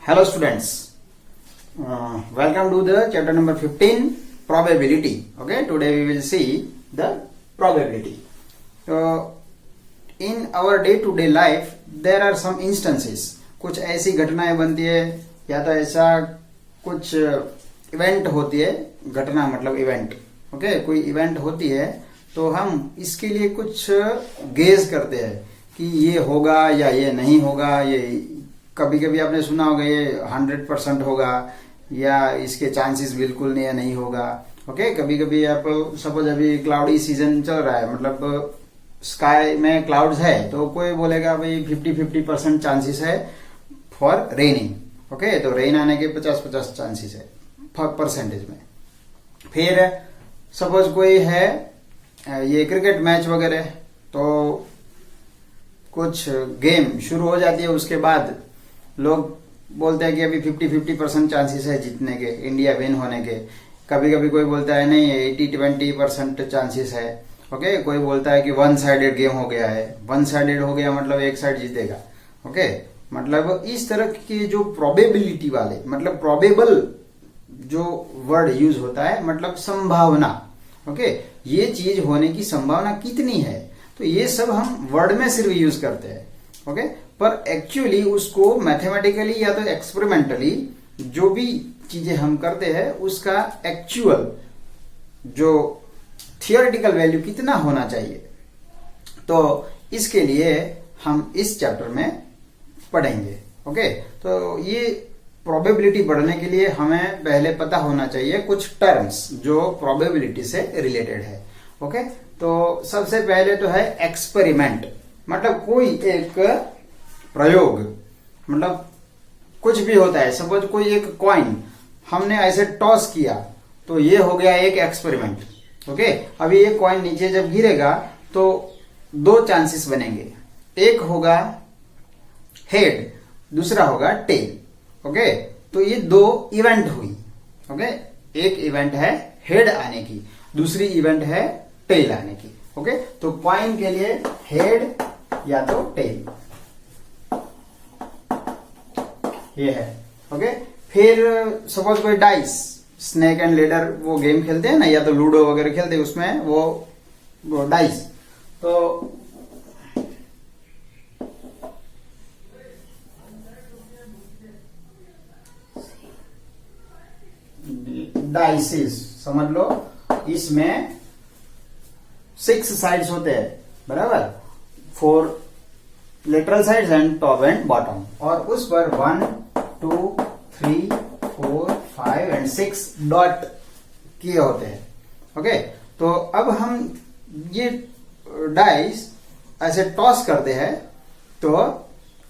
Hello students, welcome to the chapter number 15 probability. Okay, today we will see the probability. So in our day to day life there are some instances, कुछ ऐसी घटनाएं बनती है या तो ऐसा कुछ इवेंट होती है, घटना मतलब इवेंट, ओके, कोई इवेंट होती है तो हम इसके लिए कुछ गेज करते हैं कि ये होगा या ये नहीं होगा। ये कभी कभी आपने सुना होगा ये 100% होगा या इसके चांसेस बिल्कुल नहीं होगा। ओके, कभी कभी आप सपोज अभी क्लाउडी सीजन चल रहा है, मतलब स्काई में क्लाउड्स है तो कोई बोलेगा भाई 50-50% चांसेस है फॉर रेनिंग। ओके, तो रेन आने के 50-50 चांसेस है परसेंटेज में। फिर सपोज कोई है ये क्रिकेट मैच वगैरह, तो कुछ गेम शुरू हो जाती है, उसके बाद लोग बोलते हैं कि अभी 50-50% चांसेस है जीतने के, इंडिया विन होने के। कभी कभी कोई बोलता है नहीं 80-20% चांसेस है। ओके, कोई बोलता है कि वन साइडेड गेम हो गया है, वन साइडेड हो गया मतलब एक साइड जीतेगा। ओके, मतलब इस तरह की जो प्रोबेबिलिटी वाले, मतलब प्रोबेबल जो वर्ड यूज होता है, मतलब संभावना। ओके, ये चीज होने की संभावना कितनी है, तो ये सब हम वर्ड में सिर्फ यूज करते हैं। ओके, पर एक्चुअली उसको मैथमेटिकली या तो एक्सपेरिमेंटली जो भी चीजें हम करते हैं उसका एक्चुअल जो थियोरेटिकल वैल्यू कितना होना चाहिए, तो इसके लिए हम इस चैप्टर में पढ़ेंगे। ओके, तो ये प्रोबेबिलिटी पढ़ने के लिए हमें पहले पता होना चाहिए कुछ टर्म्स जो प्रोबेबिलिटी से रिलेटेड है। ओके, तो सबसे पहले तो है एक्सपेरिमेंट, मतलब कोई एक प्रयोग, मतलब कुछ भी होता है। सपोज कोई एक कॉइन हमने ऐसे टॉस किया तो ये हो गया एक एक्सपेरिमेंट। ओके, अभी ये कॉइन नीचे जब गिरेगा तो दो चांसेस बनेंगे, एक होगा हेड, दूसरा होगा टेल। ओके, तो ये दो इवेंट हुई। ओके, एक इवेंट है हेड आने की, दूसरी इवेंट है टेल आने की। ओके, तो कॉइन के लिए हेड या तो टेल, ये है। ओके, फिर सपोज कोई डाइस, स्नेक एंड लेडर वो गेम खेलते हैं ना, या तो लूडो वगैरह खेलते हैं, उसमें वो डाइस, तो डाइसिस समझ लो, इसमें 6 साइड्स होते हैं, बराबर, 4 lateral sides and top and bottom, और उस पर 1 2 3 4 5 एंड 6 डॉट किए होते हैं। ओके, तो अब हम ये डाइस ऐसे टॉस करते हैं तो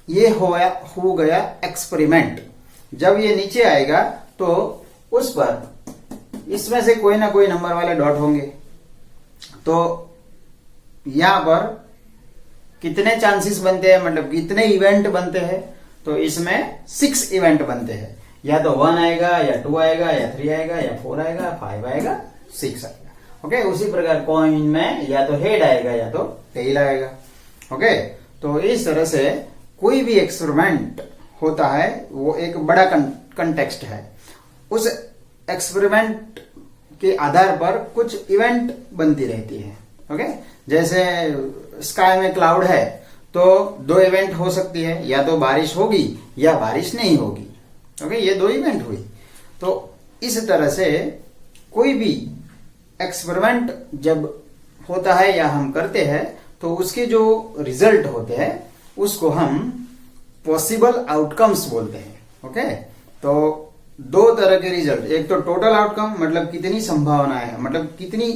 ये हो गया एक्सपेरिमेंट। जब ये नीचे आएगा तो उस पर इसमें से कोई ना कोई नंबर वाले डॉट होंगे, तो यहां पर कितने चांसेस बनते हैं, मतलब कितने इवेंट बनते हैं, तो इसमें 6 इवेंट बनते हैं। या तो 1 आएगा या 2 आएगा या 3 आएगा या 4 आएगा, 5 आएगा, 6 आएगा। ओके, उसी प्रकार कॉइन में या तो हेड आएगा या तो टेल आएगा। ओके, तो इस तरह से कोई भी एक्सपेरिमेंट होता है वो एक बड़ा कंटेक्स्ट है। उस एक्सपेरिमेंट के आधार पर कुछ इवेंट बनती रहती है। ओके, जैसे स्काई में क्लाउड है तो 2 इवेंट हो सकती है, या तो बारिश होगी या बारिश नहीं होगी। ओके, ये 2 इवेंट हुई। तो इस तरह से कोई भी एक्सपेरिमेंट जब होता है या हम करते हैं तो उसके जो रिजल्ट होते हैं उसको हम पॉसिबल आउटकम्स बोलते हैं। ओके, तो 2 तरह के रिजल्ट, एक तो टोटल आउटकम, मतलब कितनी संभावना है, मतलब कितनी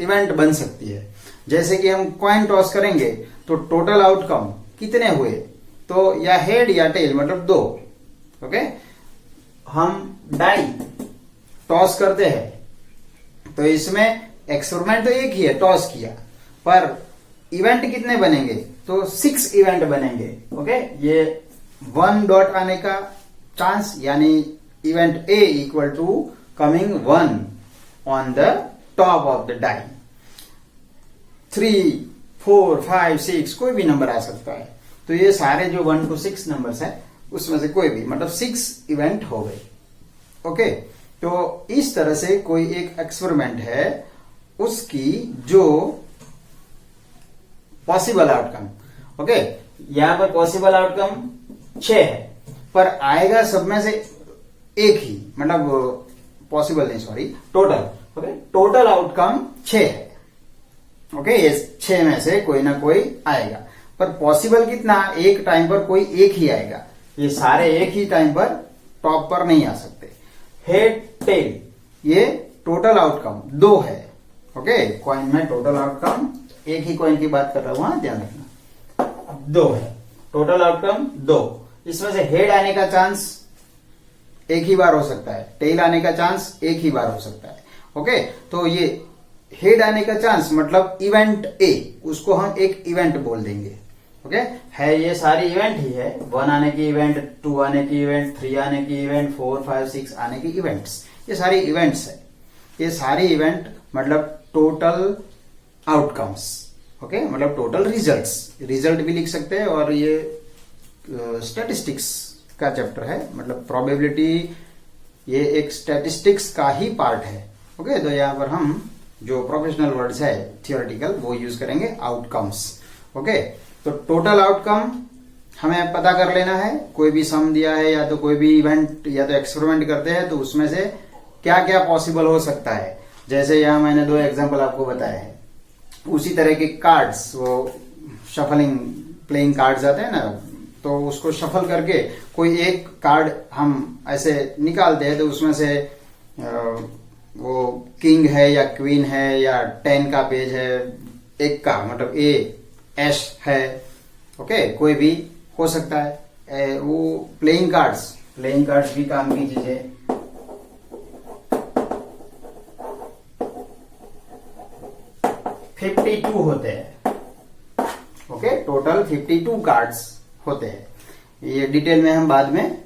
इवेंट बन सकती है। जैसे कि हम कॉइन टॉस करेंगे तो टोटल आउटकम कितने हुए, तो या हेड या टेल, मतलब 2। ओके, हम डाई टॉस करते हैं तो इसमें एक्सपेरिमेंट तो एक ही है, टॉस किया, पर इवेंट कितने बनेंगे, तो 6 इवेंट बनेंगे। ओके, ये 1 डॉट आने का चांस, यानी event A equal to coming 1 on the top of the die. 3 4 5 6 कोई भी नंबर आ सकता है। तो ये सारे जो 1 to 6 नंबर्स है उसमें से कोई भी, मतलब 6 इवेंट हो गए। ओके, तो इस तरह से कोई एक एक्सपेरिमेंट है, उसकी जो पॉसिबल आउटकम, ओके, यहां पर पॉसिबल आउटकम 6 है, पर आएगा सब में से एक ही, मतलब पॉसिबल नहीं, sorry, total, okay, total outcome 6 है। ओके, ये 6 में से कोई ना कोई आएगा, पर पॉसिबल कितना, एक टाइम पर कोई एक ही आएगा, ये सारे एक ही टाइम पर टॉप पर नहीं आ सकते। हेड टेल, ये टोटल आउटकम 2 है। ओके, कॉइन में टोटल आउटकम, एक ही कॉइन की बात कर रहा हूं, ध्यान रखना, 2 है टोटल आउटकम 2। इसमें से हेड आने का चांस एक ही बार हो सकता है, टेल आने का चांस एक ही बार हो सकता है। ओके, तो ये हेड आने का चांस मतलब इवेंट ए, उसको हम एक इवेंट बोल देंगे। ओके, है ये सारी इवेंट ही है, 1 आने की इवेंट, 2 आने की इवेंट, 3 आने की इवेंट, 4, 5, 6 आने की इवेंट्स, ये सारी इवेंट्स है। ये सारी इवेंट मतलब टोटल आउटकम्स। ओके, मतलब टोटल रिजल्ट्स, रिजल्ट भी लिख सकते हैं, और ये स्टैटिस्टिक्स का चैप्टर है, मतलब प्रोबेबिलिटी ये एक स्टैटिस्टिक्स का ही पार्ट है। ओके, तो यहाँ पर हम जो प्रोफेशनल वर्ड्स है थियोरेटिकल वो यूज करेंगे, आउटकम्स। ओके, तो टोटल आउटकम हमें पता कर लेना है, कोई भी सम दिया है या तो कोई भी इवेंट या तो एक्सपेरिमेंट करते हैं, तो उसमें से क्या क्या पॉसिबल हो सकता है। जैसे यहाँ मैंने 2 एग्जांपल आपको बताए हैं, उसी तरह के कार्ड्स, वो शफलिंग प्लेइंग कार्ड्स आते हैं ना, तो उसको शफल करके कोई एक कार्ड हम ऐसे निकालते हैं, तो उसमें से वो किंग है या क्वीन है या 10 का पेज है, एक का मतलब ए एश है। ओके, कोई भी हो सकता है। वो प्लेइंग कार्ड्स भी काम की चीजें। फिफ्टी 52 होते हैं। ओके, टोटल 52 कार्ड्स होते हैं। ये डिटेल में हम बाद में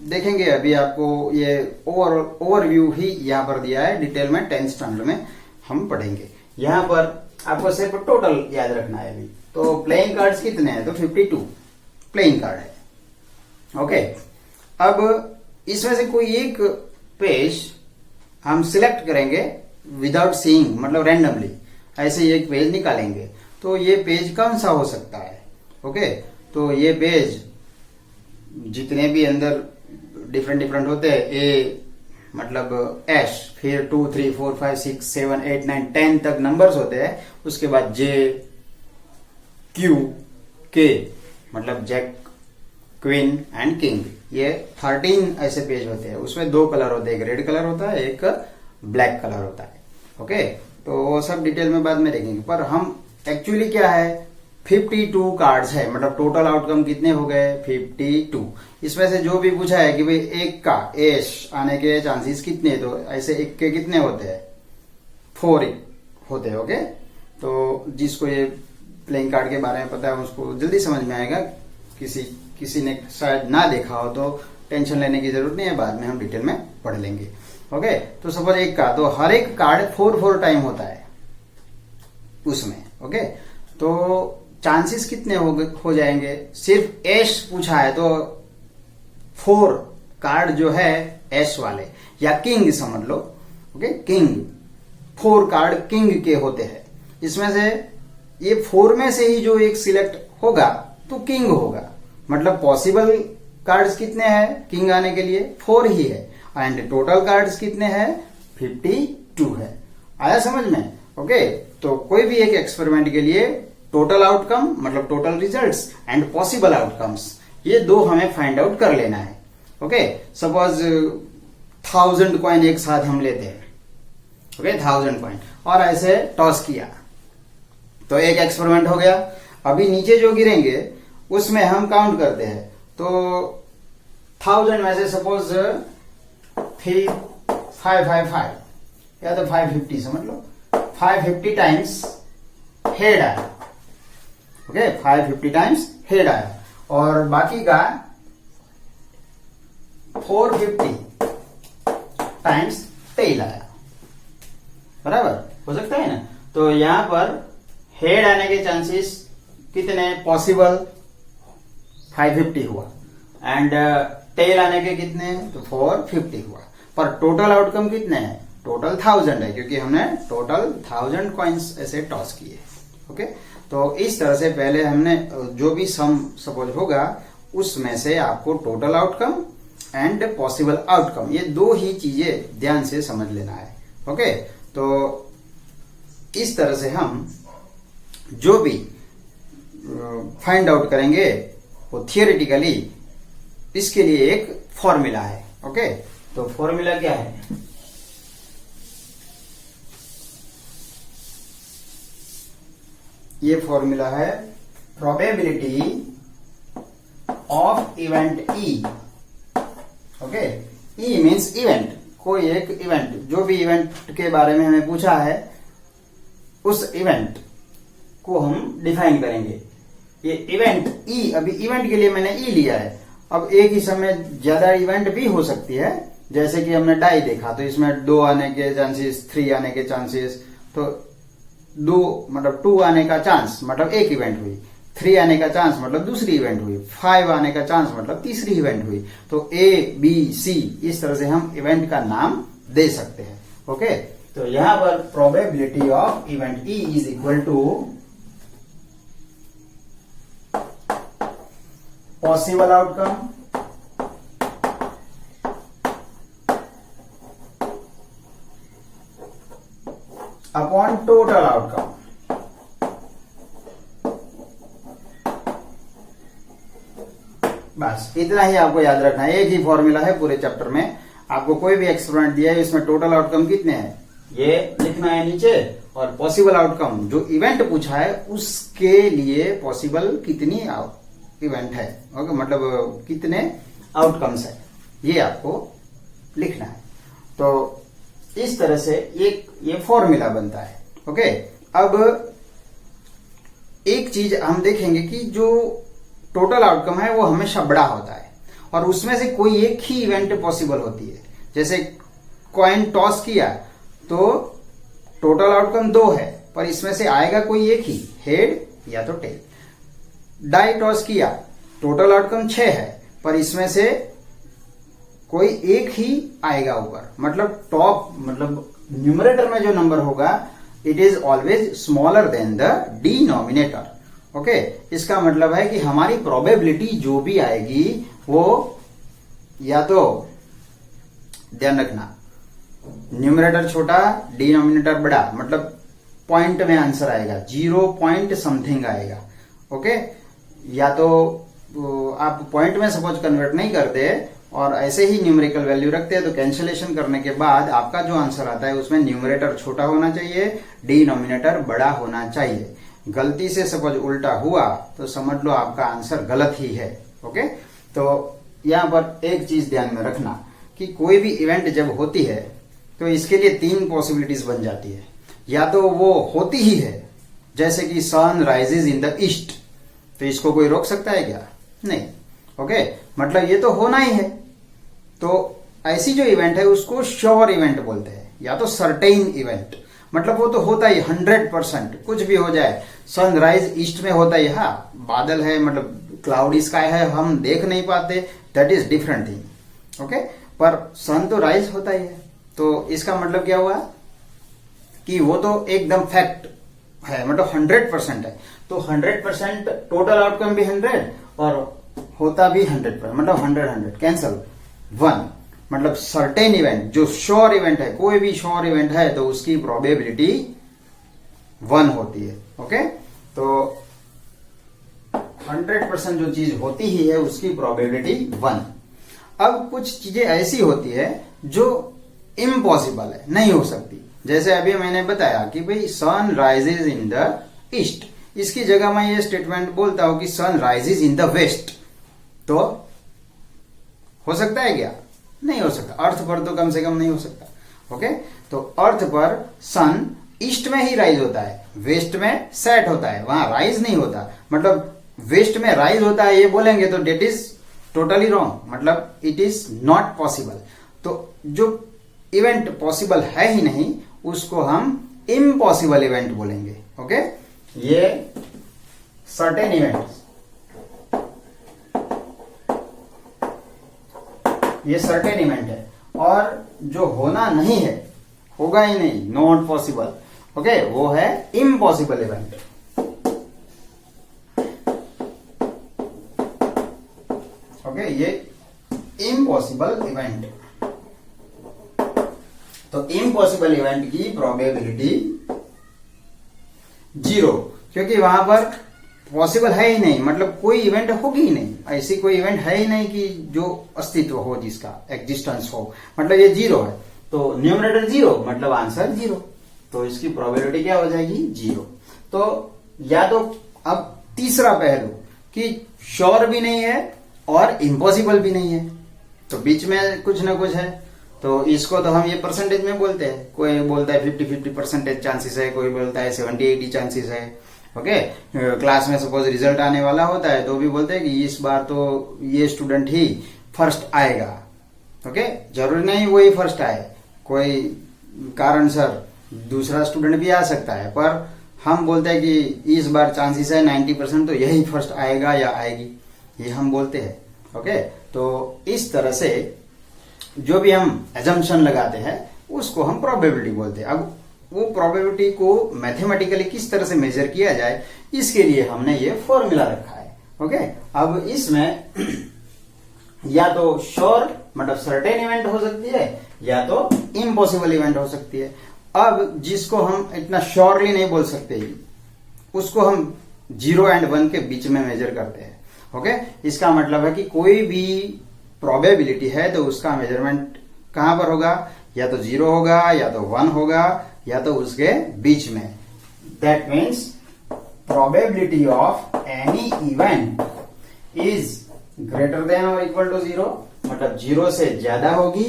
देखेंगे, अभी आपको ये ओवरव्यू ही यहाँ पर दिया है, डिटेल में 10th स्टैंडर्ड में हम पढ़ेंगे। यहाँ पर आपको सिर्फ टोटल याद रखना है। अभी तो प्लेइंग कार्ड्स कितने हैं, तो 52 प्लेइंग कार्ड है। ओके, अब इसमें से कोई एक पेज हम सिलेक्ट करेंगे विदाउट सीइंग, मतलब रैंडमली ऐसे ही एक पेज निकालेंगे, तो ये पेज कौन सा हो सकता है। ओके, तो ये पेज जितने भी अंदर डिफरेंट होते हैं, ए मतलब एश, फिर 2, 3, 4, 5, 6, 7, 8, 9, 10 तक नंबर्स होते हैं, उसके बाद जे, क्यू, के मतलब जैक, क्वीन एंड किंग, ये 13 ऐसे पेज होते हैं। उसमें 2 कलर होते हैं, एक रेड कलर होता है, एक ब्लैक कलर होता है। ओके, तो वो सब डिटेल में बाद में देखेंगे, पर हम एक्चुअली क्या है, 52 कार्ड्स है, मतलब टोटल आउटकम कितने हो गए, 52। इसमें से जो भी पूछा है कि भाई एक का एश आने के चांसेस कितने, तो ऐसे एक के कितने होते हैं, 4 होते हैं। ओके, तो जिसको ये प्लेइंग कार्ड के बारे में पता है उसको जल्दी समझ में आएगा, किसी ने शायद ना देखा हो तो टेंशन लेने की जरूरत नहीं है, बाद में हम डिटेल में पढ़ लेंगे। ओके, तो सपोज एक का, तो हर एक कार्ड 4 टाइम होता है उसमें। ओके, तो चांसेस कितने हो जाएंगे, सिर्फ एश पूछा है तो 4 कार्ड जो है एश वाले, या किंग समझ लो। ओके, किंग, 4 कार्ड किंग के होते हैं। इसमें से ये 4 में से ही जो एक सिलेक्ट होगा तो किंग होगा, मतलब पॉसिबल कार्ड्स कितने हैं किंग आने के लिए, 4 ही है, एंड टोटल कार्ड्स कितने हैं, 52 है। आया समझ में। ओके, तो कोई भी एक एक्सपेरिमेंट के लिए टोटल आउटकम मतलब total results and possible outcomes, ये 2 हमें फाइंड आउट कर लेना है। ओके, सपोज 1000 कॉइन एक साथ हम लेते हैं। ओके, 1000 कॉइन, और ऐसे टॉस किया तो एक एक्सपेरिमेंट हो गया। अभी नीचे जो गिरेंगे उसमें हम काउंट करते हैं, तो 1000 में से सपोज 555 या तो 550 समझ लो, 550 टाइम्स हेड आया। ओके, 550 टाइम्स हेड आया, और बाकी का 450 टाइम्स टेल आया। बराबर हो सकता है ना। तो यहां पर हेड आने के चांसेस कितने पॉसिबल, 550 हुआ, एंड टेल आने के कितने, तो 450 हुआ। पर टोटल आउटकम कितने हैं, टोटल 1000 है, क्योंकि हमने टोटल 1000 कॉइन्स ऐसे टॉस किए। ओके, तो इस तरह से पहले हमने जो भी सम सपोज होगा उसमें से आपको total outcome and possible outcome, ये दो ही चीजें ध्यान से समझ लेना है। ओके, तो इस तरह से हम जो भी फाइंड आउट करेंगे वो थियोरेटिकली इसके लिए एक फॉर्मूला है। ओके, तो फॉर्मूला क्या है, ये फॉर्मूला है probability of event E. Okay, E means event, कोई एक इवेंट, जो भी इवेंट के बारे में हमें पूछा है उस इवेंट को हम डिफाइन करेंगे। ये इवेंट ई, अभी इवेंट के लिए मैंने ई लिया है। अब एक ही समय ज्यादा इवेंट भी हो सकती है, जैसे कि हमने डाई देखा तो इसमें 2 आने के चांसेस, 3 आने के चांसेस, तो 2 मतलब 2 आने का चांस मतलब एक इवेंट हुई, 3 आने का चांस मतलब दूसरी इवेंट हुई, 5 आने का चांस मतलब तीसरी इवेंट हुई। तो ए बी सी इस तरह से हम इवेंट का नाम दे सकते हैं। ओके, तो यहां पर probability of event E is equal to possible outcome upon total outcome. बस इतना ही आपको याद रखना है, एक ही फॉर्मूला है पूरे चैप्टर में। आपको कोई भी एक्सपेरिमेंट दिया है इसमें टोटल आउटकम कितने हैं ये लिखना है नीचे, और पॉसिबल आउटकम जो इवेंट पूछा है उसके लिए पॉसिबल कितनी इवेंट है, ओके, मतलब कितने आउटकम्स है ये आपको लिखना है। तो इस तरह से ये फॉर्मूला बनता है। ओके, अब एक चीज हम देखेंगे कि जो टोटल आउटकम है वो हमेशा बड़ा होता है और उसमें से कोई एक ही इवेंट पॉसिबल होती है। जैसे कॉइन टॉस किया तो टोटल आउटकम 2 है, पर इसमें से आएगा कोई एक ही, हेड या तो टेल। डाई टॉस किया, टोटल आउटकम 6 है, पर इसमें से कोई एक ही आएगा ऊपर, मतलब टॉप, मतलब न्यूमरेटर में जो नंबर होगा it is always smaller than the denominator. Okay, इसका मतलब है कि हमारी प्रोबेबिलिटी जो भी आएगी वो, या तो ध्यान रखना न्यूमरेटर छोटा डिनोमिनेटर बड़ा, मतलब पॉइंट में आंसर आएगा, 0 पॉइंट समथिंग आएगा। ओके, या तो आप पॉइंट में सपोज कन्वर्ट नहीं करते और ऐसे ही न्यूमेरिकल वैल्यू रखते हैं, तो कैंसिलेशन करने के बाद आपका जो आंसर आता है उसमें न्यूमरेटर छोटा होना चाहिए, डिनोमिनेटर बड़ा होना चाहिए। गलती से सपोज उल्टा हुआ तो समझ लो आपका आंसर गलत ही है। ओके, तो यहां पर एक चीज ध्यान में रखना कि कोई भी इवेंट जब होती है तो इसके लिए 3 पॉसिबिलिटीज बन जाती है। या तो वो होती ही है, जैसे कि sun rises in the east, तो इसको कोई रोक सकता है क्या, नहीं। ओके, मतलब ये तो होना ही है। तो ऐसी जो इवेंट है उसको श्योर इवेंट बोलते हैं, या तो सर्टेन इवेंट, मतलब वो तो होता ही 100%, कुछ भी हो जाए। सनराइज ईस्ट में होता ही, हाँ बादल है, मतलब क्लाउडी स्काई है, हम देख नहीं पाते, that is different thing. Okay, पर सन तो राइज होता ही है, तो इसका मतलब क्या हुआ कि वो तो एकदम फैक्ट है, मतलब 100% है। तो 100% टोटल आउटकम भी 100 और होता भी 100%, मतलब 100 कैंसल 1, मतलब सर्टेन इवेंट जो श्योर इवेंट है, कोई भी श्योर इवेंट है तो उसकी प्रोबेबिलिटी 1 होती है। ओके, तो 100% जो चीज होती ही है उसकी प्रोबेबिलिटी 1। अब कुछ चीजें ऐसी होती है जो इम्पॉसिबल है, नहीं हो सकती। जैसे अभी मैंने बताया कि भाई sun rises in the east, इसकी जगह मैं ये स्टेटमेंट बोलता हूं कि sun rises in the west, तो हो सकता है क्या, नहीं हो सकता। अर्थ पर तो कम से कम नहीं हो सकता। ओके, तो अर्थ पर सन ईस्ट में ही राइज होता है, वेस्ट में सेट होता है, वहां राइज नहीं होता। मतलब वेस्ट में राइज होता है ये बोलेंगे तो डेट इज टोटली रॉन्ग, मतलब इट इज नॉट पॉसिबल। तो जो इवेंट पॉसिबल है ही नहीं उसको हम इम्पॉसिबल इवेंट बोलेंगे। ओके, ये सर्टेन इवेंट ये सर्टेन इवेंट है, और जो होना नहीं है, होगा ही नहीं, नॉट पॉसिबल, ओके, वो है इम्पॉसिबल इवेंट। ओके, ये इम्पॉसिबल इवेंट। तो इम्पॉसिबल इवेंट की प्रोबेबिलिटी 0, क्योंकि वहां पर पॉसिबल है ही नहीं, मतलब कोई इवेंट होगी ही नहीं, ऐसी कोई इवेंट है ही नहीं कि जो अस्तित्व हो, जिसका एग्जिस्टेंस हो, मतलब ये 0 है। तो न्यूमरेटर 0 मतलब आंसर 0, तो इसकी प्रोबेबिलिटी क्या हो जाएगी 0। तो या तो अब तीसरा पहलू कि श्योर भी नहीं है और इम्पॉसिबल भी नहीं है, तो बीच में कुछ ना कुछ है, तो इसको तो हम ये परसेंटेज में बोलते हैं। कोई बोलता है 50-50% चांसेस है, कोई बोलता है 70-80 चांसेस है। ओके, क्लास में सपोज रिजल्ट आने वाला होता है तो भी बोलते हैं कि इस बार तो ये स्टूडेंट ही फर्स्ट आएगा। ओके, जरूरी नहीं वही फर्स्ट आए, कोई कारण सर दूसरा स्टूडेंट भी आ सकता है, पर हम बोलते हैं कि इस बार चांसेस है 90% तो यही फर्स्ट आएगा या आएगी, ये हम बोलते हैं। ओके, तो इस तरह से जो भी हम एजम्पशन लगाते हैं उसको हम प्रोबेबिलिटी बोलते हैं। अब वो प्रोबेबिलिटी को मैथमेटिकली किस तरह से मेजर किया जाए, इसके लिए हमने ये फॉर्मूला रखा है। ओके, अब इसमें या तो श्योर मतलब सर्टेन इवेंट हो सकती है, या तो इम्पॉसिबल इवेंट हो सकती है। अब जिसको हम इतना श्योरली नहीं बोल सकते, उसको हम 0 और 1 के बीच में मेजर करते हैं। ओके, इसका मतलब है कि कोई भी प्रोबेबिलिटी है तो उसका मेजरमेंट कहां पर होगा, या तो 0 होगा, या तो 1 होगा, या तो उसके बीच में। That means probability of any event is greater than और इक्वल टू 0, मतलब 0 से ज्यादा होगी,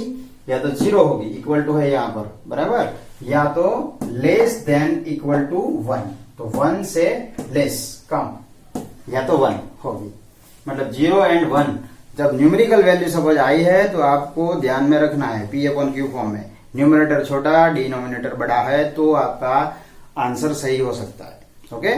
या तो 0 होगी, इक्वल टू है यहां पर बराबर, या तो लेस देन इक्वल टू 1, तो 1 से लेस कम, या तो 1 होगी। मतलब 0 और 1 जब न्यूमेरिकल वैल्यू सपोज आई है तो आपको ध्यान में रखना है P/Q फॉर्म में, न्यूमरेटर छोटा डिनोमिनेटर बड़ा है तो आपका आंसर सही हो सकता है। ओके,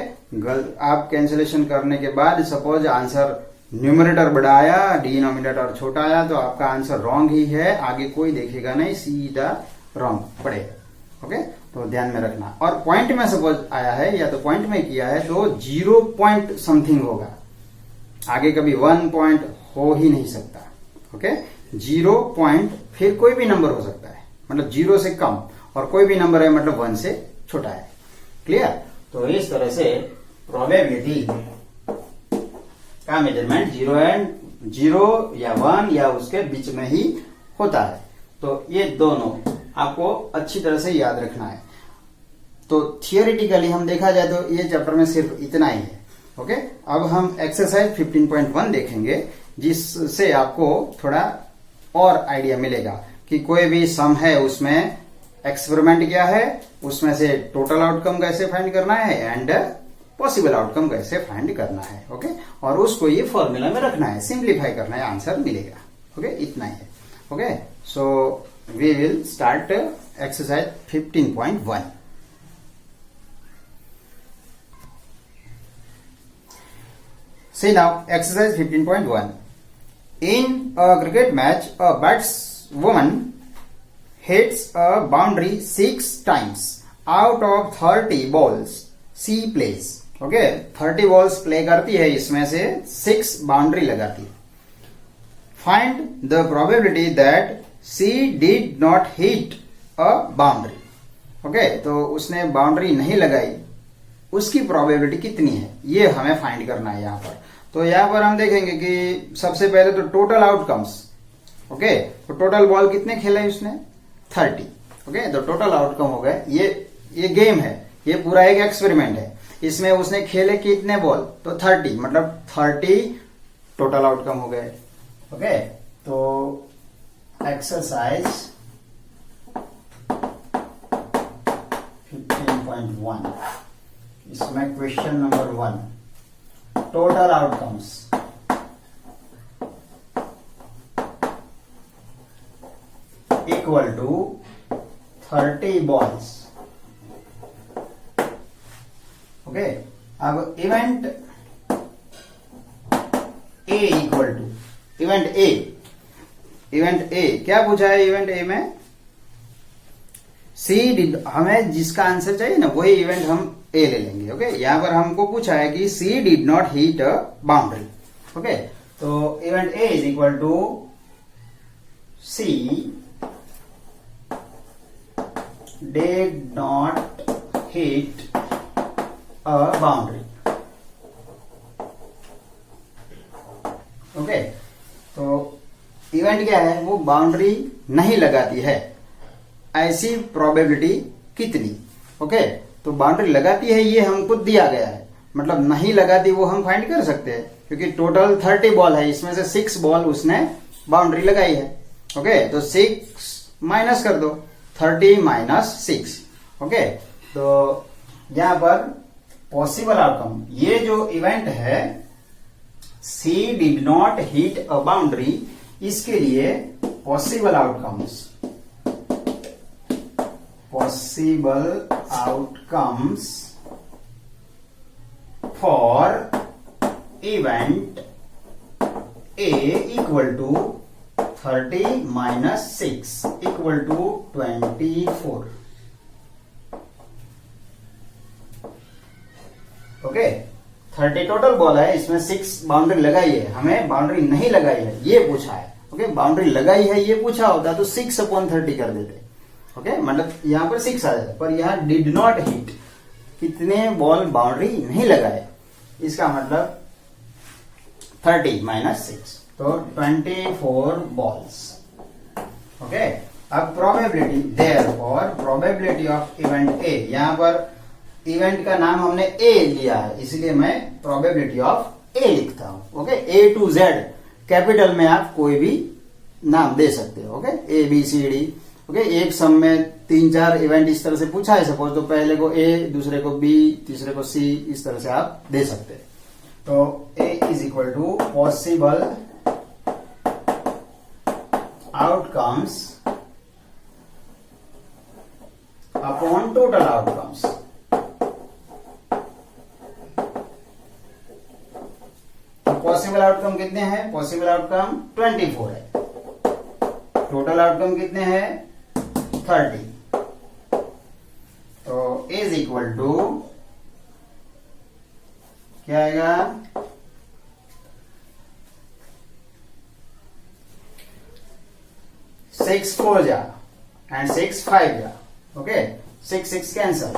आप कैंसिलेशन करने के बाद सपोज आंसर न्यूमरेटर बड़ा आया, डिनोमिनेटर छोटा आया, तो आपका आंसर रॉन्ग ही है, आगे कोई देखेगा नहीं, सीधा रॉन्ग पड़ेगा। ओके, तो ध्यान में रखना। और पॉइंट में सपोज आया है या तो पॉइंट में किया है तो 0 पॉइंट समथिंग होगा, आगे कभी 1 पॉइंट हो ही नहीं सकता। ओके, 0 पॉइंट फिर कोई भी नंबर हो सकता है, मतलब 0 से कम, और कोई भी नंबर है मतलब 1 से छोटा है। क्लियर? तो इस तरह से प्रोबेबिलिटी का मेजरमेंट 0 या 1 या उसके बीच में ही होता है। तो ये दोनों आपको अच्छी तरह से याद रखना है। तो थियोरिटिकली हम देखा जाए तो ये चैप्टर में सिर्फ इतना ही है। ओके, अब हम एक्सरसाइज 15.1 देखेंगे, जिससे आपको थोड़ा और आइडिया मिलेगा कि कोई भी सम है उसमें एक्सपेरिमेंट क्या है, उसमें से टोटल आउटकम कैसे फाइंड करना है एंड पॉसिबल आउटकम कैसे फाइंड करना है। ओके, और उसको ये फॉर्मूला में रखना है, सिंप्लीफाई करना है, आंसर मिलेगा। ओके, इतना ही है। Okay, so we will start exercise 15.1। See now, exercise 15.1. In a cricket match, a batswoman hits a boundary 6 times out of 30 balls she plays. Okay, 30 balls play करती है, इसमें से 6 बाउंड्री लगाती है। Find the probability that she did not hit a boundary. Okay, तो उसने boundary नहीं लगाई, उसकी प्रोबेबिलिटी कितनी है, ये हमें फाइंड करना है यहाँ पर। तो यहाँ पर हम देखेंगे कि सबसे पहले तो टोटल आउटकम्स। ओके, तो टोटल बॉल कितने खेले उसने 30। ओके, तो टोटल आउटकम हो गए, ये गेम है, ये पूरा एक एक्सपेरिमेंट है, इसमें उसने खेले कितने बॉल, तो 30, मतलब 30 टोटल आउटकम हो गए। ओके, तो एक्सरसाइज 15.1, इसमें question number 1, total outcomes. Equal to 30 balls. Okay, अब event A equal to event A event A क्या पूछा है? इवेंट ए में सी डिड, हमें जिसका आंसर चाहिए ना वही इवेंट हम ए ले लेंगे। ओके, यहां पर हमको पूछा है कि she did not hit a boundary. Okay, तो event A is equal to she did not hit a boundary. Okay, तो इवेंट क्या है? वो बाउंड्री नहीं लगाती है। ऐसी प्रोबेबिलिटी कितनी? ओके, तो बाउंड्री लगाती है ये हमको दिया गया है, मतलब नहीं लगाती वो हम फाइंड कर सकते हैं, क्योंकि टोटल 30 बॉल है, इसमें से 6 बॉल उसने बाउंड्री लगाई है। ओके, तो 6 माइनस कर दो, 30 माइनस 6। ओके, तो यहां पर पॉसिबल आउटकम, ये जो इवेंट है she did not hit a boundary, इसके लिए possible outcomes for event A equal to 30 minus 6 equal to 24। Okay, 30 total ball है, इसमें 6 बाउंड्री लगाई है, हमें बाउंड्री नहीं लगाई है ये पूछा है। ओके, बाउंड्री लगाई है ये पूछा होता तो 6/30 कर देते। ओके, मतलब यहां पर 6 आ जाता, पर यहां डिड नॉट हिट, कितने बॉल बाउंड्री नहीं लगाए, इसका मतलब 30 माइनस 6, तो 24 बॉल्स। ओके, अब probability, therefore probability of event ए, यहां पर इवेंट का नाम हमने ए लिया है, इसलिए मैं प्रोबेबिलिटी ऑफ ए लिखता हूं। Okay, A to Z capital में आप कोई भी नाम दे सकते हो। Okay, ABCD। ओके, एक सम में 3-4 इवेंट इस तरह से पूछा है सपोज, तो पहले को A, दूसरे को B, तीसरे को C, इस तरह से आप दे सकते हैं। तो A is equal to possible outcomes upon total outcomes. Possible outcome कितने हैं? पॉसिबल आउटकम 24 है, टोटल आउटकम कितने हैं? 30। तो इज इक्वल टू क्या आएगा? 6 4 जा एंड 6 5 जा। ओके, 6 कैंसल,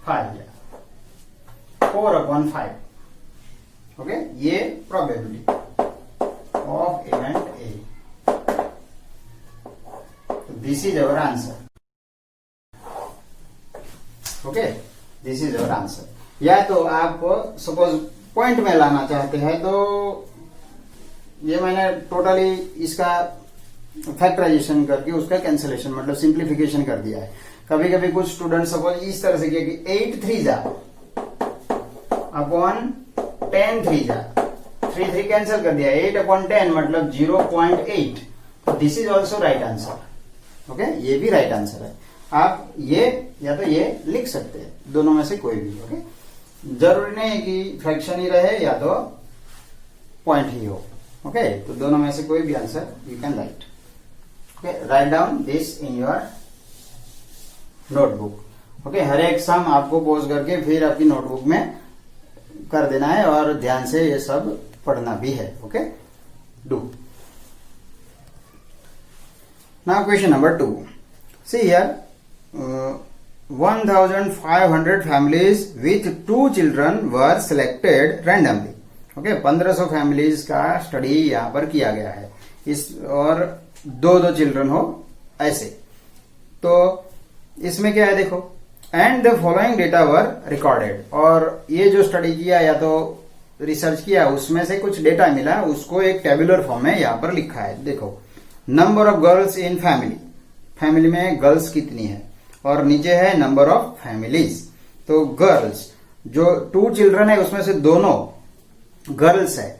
5 जा, 4/5। ओके, ये probability of event A. This is our answer. Okay, this is our answer. या तो आप सपोज पॉइंट में लाना चाहते हैं तो ये मैंने टोटली इसका फैक्टराइजेशन करके उसका कैंसिलेशन मतलब सिंप्लीफिकेशन कर दिया है। कभी कभी कुछ स्टूडेंट सपोज इस तरह से किया कि 8 3 जा अपॉन 10 3 जा, 3 कैंसिल कर दिया, 8/10 मतलब 0.8। तो this is also right answer. Okay, ये भी राइट आंसर है। आप ये या तो ये लिख सकते हैं, दोनों में से कोई भी। ओके, जरूरी नहीं है कि फ्रैक्शन ही रहे या तो पॉइंट ही हो। ओके, तो दोनों में से कोई भी answer you can write. Okay, right down this in your notebook. Okay, हर एक सम आपको पोज करके फिर आपकी नोटबुक में कर देना है और ध्यान से ये सब पढ़ना भी है। Okay, do now question number 2। See here 1500 families with 2 children were selected randomly। Okay, 1500 families का स्टडी यहां पर किया गया है, इस और 2 चिल्ड्रन हो ऐसे। तो इसमें क्या है देखो, and the following data were recorded, और ये जो स्टडी किया या तो रिसर्च किया उसमें से कुछ डेटा मिला, उसको एक टेबुलर फॉर्म में यहां पर लिखा है। देखो, number of girls in family, family में गर्ल्स कितनी है, और नीचे है नंबर ऑफ फैमिलीज। तो गर्ल्स जो 2 चिल्ड्रन है उसमें से दोनों गर्ल्स है,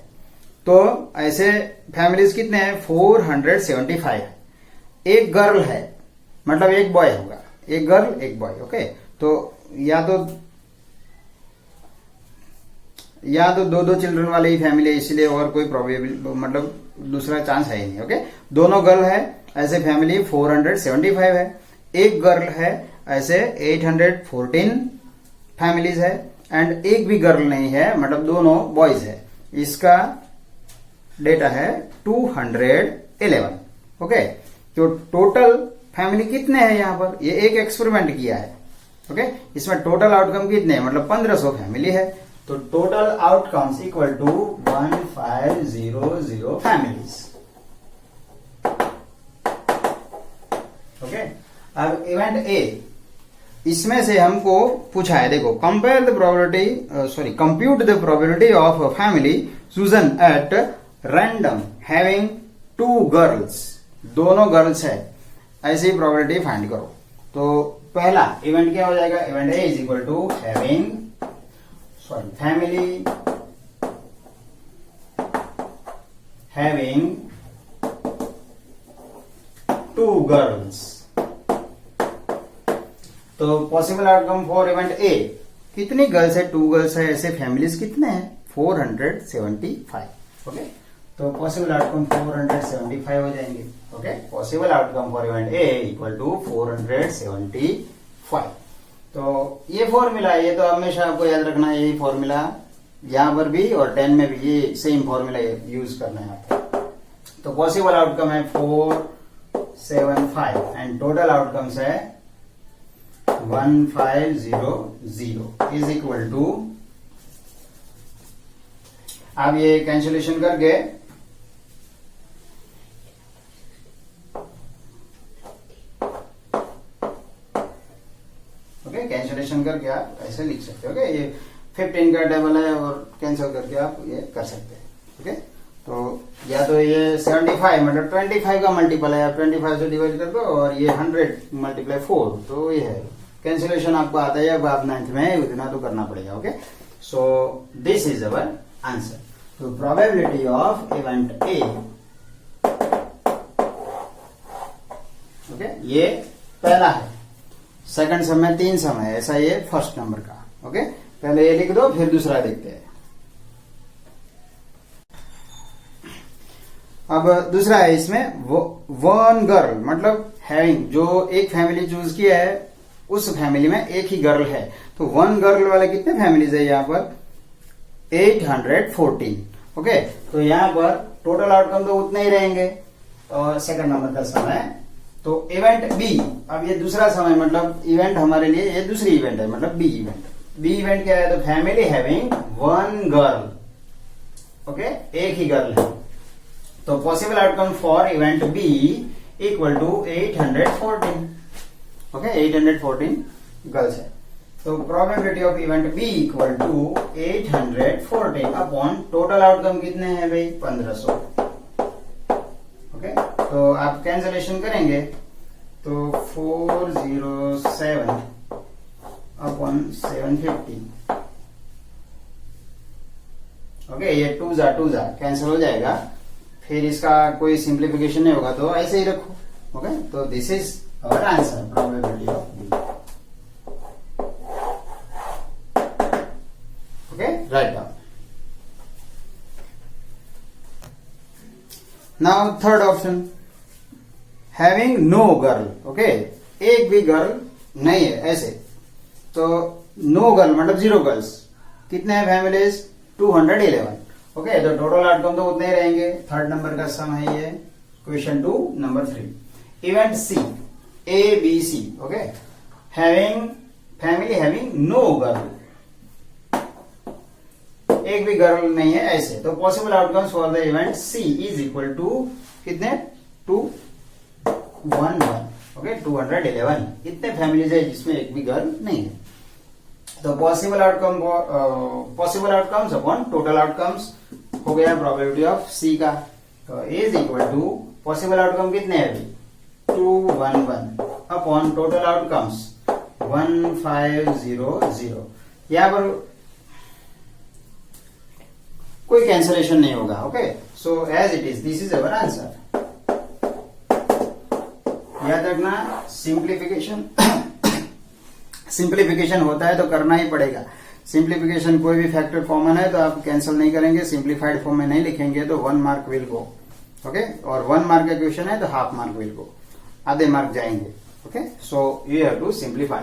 तो ऐसे फैमिलीज कितने हैं? 475 है। एक गर्ल है मतलब एक बॉय होगा, एक गर्ल एक बॉय। ओके, तो या तो या तो दो दो चिल्ड्रन वाले ही फैमिली है, इसलिए और कोई प्रोबेबल मतलब दूसरा चांस है ही नहीं। ओके, दोनों गर्ल है ऐसे फैमिली 475 है, एक गर्ल है ऐसे 814 फैमिलीज है, एंड एक भी गर्ल नहीं है मतलब दोनों बॉयज है, इसका डेटा है 211। ओके, तो टोटल फैमिली कितने हैं यहाँ पर, ये एक एक्सपेरिमेंट किया है। ओके, इसमें टोटल आउटकम कितने हैं मतलब 1500 फैमिली है, तो total outcomes equal to 1500 families. Okay, अब इवेंट ए, इसमें से हमको पूछा है, देखो compare the probability compute the probability of a family chosen at random having 2 girls, दोनों गर्ल्स है, ऐसी प्रोबेबिलिटी फाइंड करो। तो पहला इवेंट क्या हो जाएगा, event A is equal to family having 2 girls. तो possible outcome for event A, कितनी गर्ल्स है, 2 गर्ल्स है, ऐसे फैमिलीज कितने हैं 475। ओके, तो पॉसिबल आउटकम 475 हो जाएंगे। Okay, possible outcome for event A equal to 475। तो ये फॉर्मूला है, ये तो हमेशा आपको याद रखना है, यही फॉर्मूला यहां पर भी और 10 में भी ये सेम फॉर्मूला यूज करना है आपको। तो पॉसिबल आउटकम है 475 एंड टोटल आउटकम्स है 1500 इज इक्वल टू, आप ये कैंसिलेशन करके कैंसिलेशन करके आप ऐसे लिख सकते हो। ये 15 का टेबल है और कैंसिल करके आप ये कर सकते हैं। ओके, तो या तो ये 75 मतलब 25 का मल्टीपल है, आप 25 से डिवाइड कर दो, और ये 100 मल्टीप्लाई 4, तो ये है कैंसिलेशन आपको आता है, अब आप 9th में उतना तो करना पड़ेगा। Okay, so this is our answer. तो probability of event A, okay, ये पहला है। सेकंड सम में 3 सम है, ऐसा ये फर्स्ट नंबर का। ओके, पहले ये लिख दो फिर दूसरा देखते हैं। अब दूसरा है, इसमें वन गर्ल मतलब हैविंग, जो एक फैमिली चूज किया है उस फैमिली में एक ही गर्ल है, तो वन गर्ल वाले कितने फैमिलीज है यहाँ पर 814। ओके, तो यहाँ पर टोटल आउटकम तो उतने ही रहेंगे। और सेकंड नंबर का सम है, तो इवेंट बी, अब ये दूसरा समय मतलब इवेंट हमारे लिए ये दूसरी इवेंट है, मतलब बी इवेंट। बी इवेंट क्या है, तो फैमिली हैविंग 1 गर्ल। ओके, एक ही गर्ल है, तो possible outcome for event B equal to 814। Okay, 814 girls है, तो probability of event B equal to 814 upon total outcome कितने हैं भाई 1500। ओके, तो आप कैंसलेशन करेंगे तो 407 अपॉन 750। ओके, ये 2 जा कैंसिल हो जाएगा, फिर इसका कोई सिंप्लीफिकेशन नहीं होगा, तो ऐसे ही रखो। ओके, तो this is our answer, probability of B. Okay, right down. Now third option, having no girl. Okay, एक भी गर्ल नहीं है ऐसे, तो नो गर्ल मतलब 0 गर्ल्स। कितने हैं फैमिलीज 211। ओके, तो टोटल आउटकम तो उतने ही रहेंगे। थर्ड नंबर का सम है ये, question 2 number 3। Event C, A B C. Okay, having family having no girl, एक भी गर्ल नहीं है ऐसे, तो possible outcomes for the event C is equal to कितने 211। ओके, 211 इतने फैमिलीज है जिसमें एक भी गर्ल नहीं है, तो possible outcomes upon total outcomes हो गया प्रोबेबिलिटी ऑफ सी का। तो is equal to possible outcome कितने हैं अभी 211 अपॉन टोटल आउटकम्स 1500। यहां पर कोई कैंसलेशन नहीं होगा। Okay, so as it is this is our answer. याद रखना सिंप्लीफिकेशन सिंप्लीफिकेशन होता है तो करना ही पड़ेगा, सिंप्लीफिकेशन कोई भी फैक्टर कॉमन है तो आप कैंसिल नहीं करेंगे, सिंप्लीफाइड फॉर्म में नहीं लिखेंगे तो 1 मार्क विल गो। ओके, और 1 मार्क का क्वेश्चन है तो हाफ मार्क विल गो, आधे मार्क जाएंगे। Okay, so you have to simplify,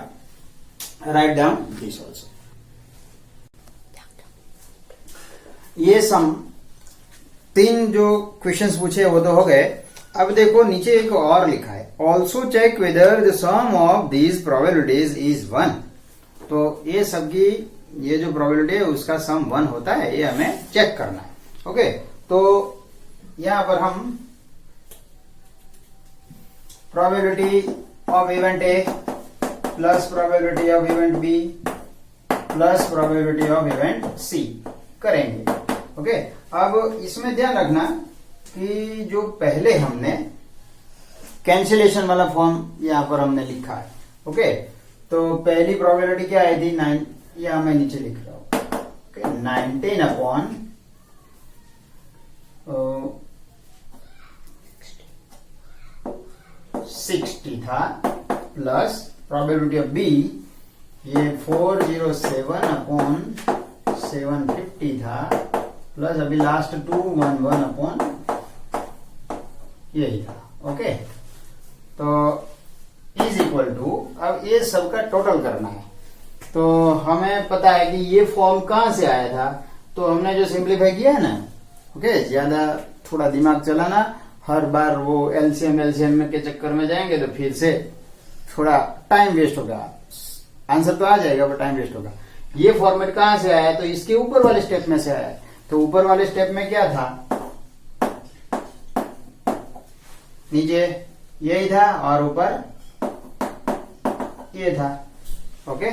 write down this also. ये सम 3 जो क्वेश्चंस पूछे वो तो हो गए। अब देखो नीचे एक और लिखा है, also check whether the sum of these probabilities is 1। तो ये सबकी ये जो प्रोबेबिलिटी है उसका सम 1 होता है, ये हमें चेक करना है। ओके, तो यहां पर हम probability of event A plus probability of event B plus probability of event C करेंगे। ओके, अब इसमें ध्यान रखना कि जो पहले हमने कैंसिलेशन वाला फॉर्म यहां पर हमने लिखा है। ओके, तो पहली प्रोबेबिलिटी क्या आई थी 9, यहां मैं नीचे लिख रहा हूं। ओके, 19 अपॉन 60 था, प्लस प्रोबेबिलिटी ऑफ बी ये 407 अपॉन 750 था, प्लस अभी लास्ट 211 अपॉन यही था। ओके, तो इज इक्वल टू, अब ये सबका टोटल करना है। तो हमें पता है कि ये फॉर्म कहां से आया था, तो हमने जो सिंप्लीफाई किया है ना, ओके, ज्यादा थोड़ा दिमाग चलाना, हर बार वो एलसीएम के चक्कर में जाएंगे तो फिर से थोड़ा टाइम वेस्ट होगा। आंसर तो आ जाएगा पर टाइम वेस्ट होगा। ये फॉर्मेट कहां से आया, तो इसके ऊपर वाले स्टेप में से आया। तो ऊपर वाले स्टेप में क्या था, नीचे यही था और ऊपर ये था। ओके,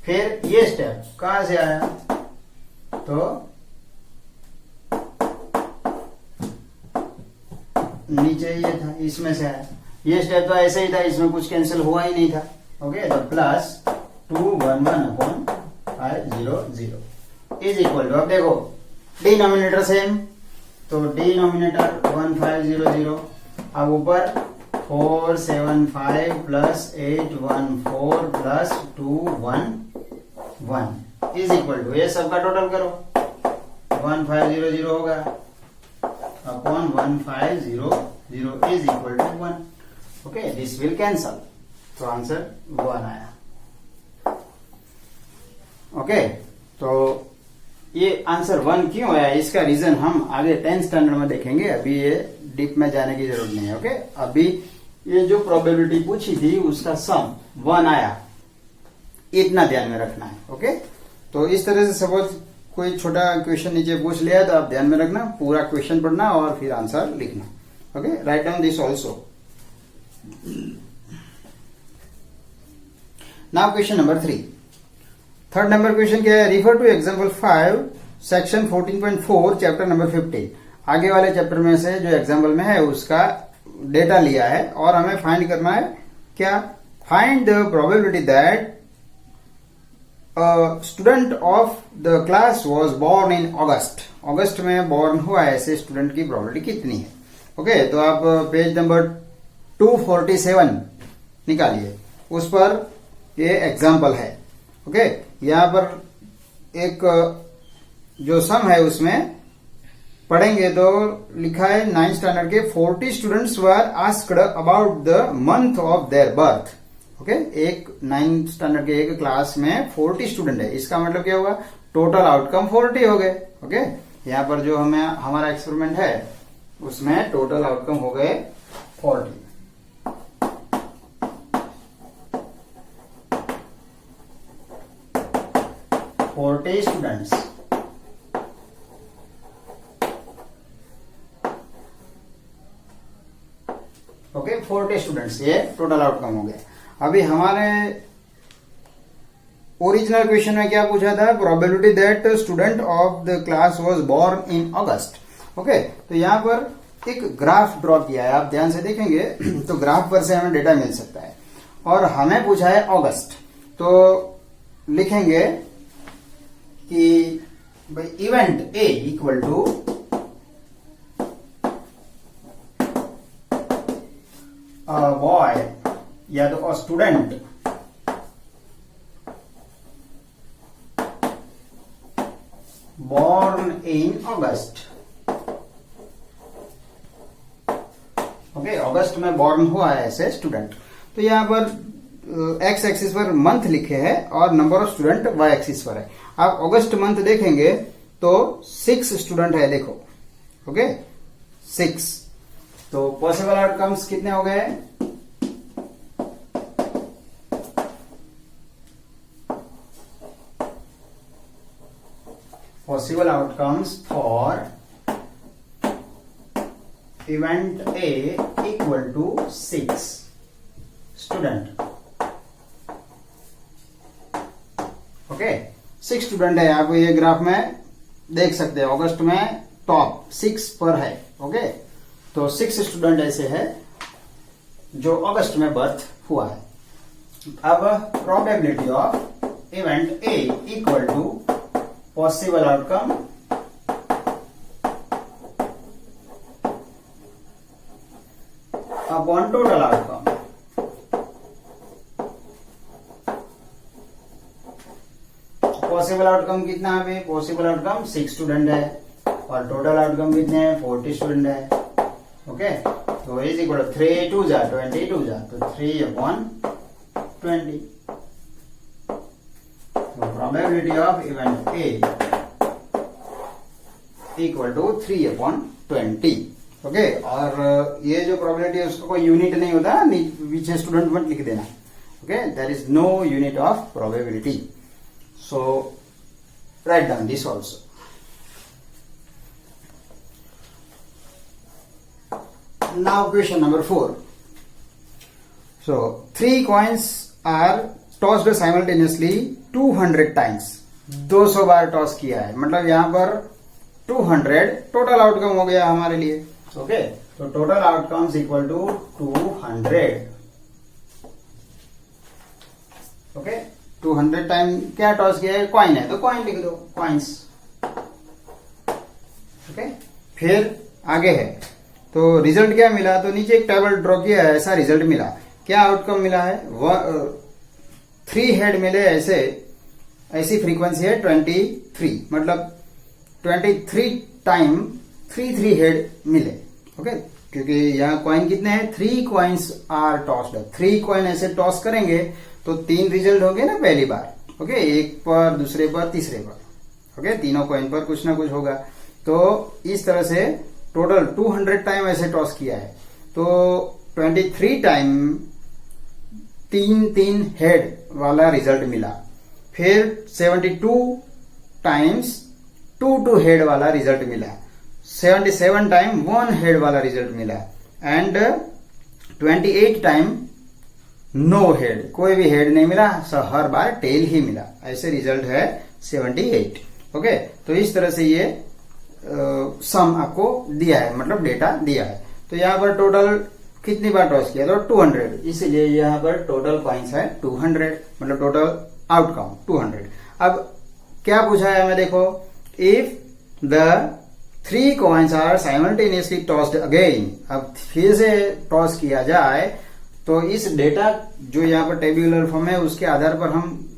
फिर ये स्टेप कहां से आया, तो नीचे ये था, इसमें से आया। ये स्टेप तो ऐसे ही था, इसमें कुछ कैंसिल हुआ ही नहीं था। ओके, तो plus 211 upon 500 is equal to, अब देखो डिनोमिनेटर सेम, तो डिनोमिनेटर 1500, अब ऊपर 475 plus 814 plus 211 is equal to, ये सबका टोटल करो, 1500 होगा upon 1500 is equal to 1। Okay, this will cancel, तो आंसर 1 आया। ओके, तो ये आंसर 1 क्यों आया, इसका रीजन हम आगे 10th स्टैंडर्ड में देखेंगे, अभी ये डीप में जाने की जरूरत नहीं है। ओके, अभी ये जो प्रोबेबिलिटी पूछी थी उसका सम 1 आया, इतना ध्यान में रखना है। ओके, तो इस तरह से सपोज कोई छोटा क्वेश्चन नीचे पूछ लिया तो आप ध्यान में रखना, पूरा क्वेश्चन पढ़ना और फिर आंसर लिखना। Okay, right down this also. Now question number 3, third number question क्या है, refer to example 5 section 14.4 chapter number 15। आगे वाले चैप्टर में से जो एग्जाम्पल में है उसका डेटा लिया है और हमें फाइंड करना है क्या, find the probability that student of the class was born in August. अगस्त में बोर्न हुआ है ऐसे स्टूडेंट की प्रोबेबिलिटी कितनी है। ओके, तो आप पेज नंबर 247 निकालिए, उस पर ये एग्जाम्पल है। ओके, यहां पर एक जो सम है उसमें पढ़ेंगे तो लिखा है 9th स्टैंडर्ड के 40 students were asked about the month of their birth. Okay, एक 9th स्टैंडर्ड के एक क्लास में 40 स्टूडेंट है, इसका मतलब क्या हुआ, टोटल आउटकम 40 हो गए। ओके, यहाँ पर जो हमें हमारा एक्सपेरिमेंट है उसमें टोटल आउटकम हो गए 40। स्टूडेंट्स। ओके, 40 स्टूडेंट्स, ये टोटल आउटकम हो गए। अभी हमारे ओरिजिनल क्वेश्चन में क्या पूछा था, probability that student of the class was born in August. Okay, तो यहां पर एक ग्राफ ड्रॉ किया है, आप ध्यान से देखेंगे तो ग्राफ पर से हमें डेटा मिल सकता है और हमें पूछा है अगस्त। तो लिखेंगे कि भाई event A equal to boy या तो student born in August. Okay, अगस्त में बॉर्न हुआ है ऐसे स्टूडेंट। तो यहाँ पर एक्स एक्सिस पर मंथ लिखे हैं और number of student Y axis पर है। आप अगस्त मंथ देखेंगे तो 6 स्टूडेंट है, देखो। ओके, 6। तो पॉसिबल आउटकम्स कितने हो गए? Possible outcomes for event A equal to 6 student. Okay, 6 student है। आप ये ग्राफ में देख सकते हैं, अगस्त में टॉप 6 पर है। ओके, तो 6 स्टूडेंट ऐसे है जो अगस्त में बर्थ हुआ है। अब probability of event A equal to possible outcome upon total outcome। Possible outcome कितना है अभी? पॉसिबल आउटकम 6 स्टूडेंट है और टोटल आउटकम कितने हैं? 40 स्टूडेंट है। ओके, तो इज इक्वल टू 3 2 जा 22 जा, तो 3/20। Probability of event A equal to 3/20। Okay, और ये जो प्रोबेबिलिटी है उसका कोई यूनिट नहीं होता, पीछे स्टूडेंट मत लिख देना। Okay, there is no unit of probability, so right down this also. Now question number 4। So 3 coins are tossed simultaneously 200 times। 200 बार टॉस किया है, मतलब यहां पर 200 टोटल आउटकम हो गया हमारे लिए। ओके, तो total outcomes equal to 200। Okay, 200 time क्या टॉस किया है? कॉइन है तो कॉइन लिख दो, कॉइन्स। ओके, फिर आगे है तो रिजल्ट क्या मिला? तो नीचे एक टेबल ड्रॉ किया है, ऐसा रिजल्ट मिला। क्या आउटकम मिला है? 3 हेड मिले, ऐसी फ्रीक्वेंसी है 23, मतलब 23 टाइम 3 हेड मिले। ओके, क्योंकि यहाँ कॉइन कितने हैं? 3 कॉइन्स आर टॉस्ड। 3 कॉइन ऐसे टॉस करेंगे तो 3 रिजल्ट होंगे ना पहली बार। ओके, एक पर, दूसरे पर, तीसरे पर। ओके, तीनों कॉइन पर कुछ ना कुछ होगा। तो इस तरह से टोटल 200 टाइम ऐसे टॉस किया है, तो 23 टाइम 3 हेड वाला रिजल्ट मिला। फिर 72 टाइम्स 2 हेड वाला रिजल्ट मिला। 77 टाइम 1 हेड वाला रिजल्ट मिला। एंड 28 टाइम नो हेड, कोई भी हेड नहीं मिला, हर बार टेल ही मिला। ऐसे रिजल्ट है 78। ओके, तो इस तरह से ये सम आपको दिया है, मतलब डेटा दिया है। तो यहाँ पर टोटल कितनी बार टॉस किया? तो 200, इसीलिए यहाँ पर टोटल कॉइन्स है 200, मतलब टोटल आउटकम 200। अब क्या पूछा है हमें? देखो, if the 3 coins are simultaneously tossed again. अब फिर से टॉस किया जाए तो इस डेटा जो यहाँ पर टेब्यूलर फॉर्म है उसके आधार पर हम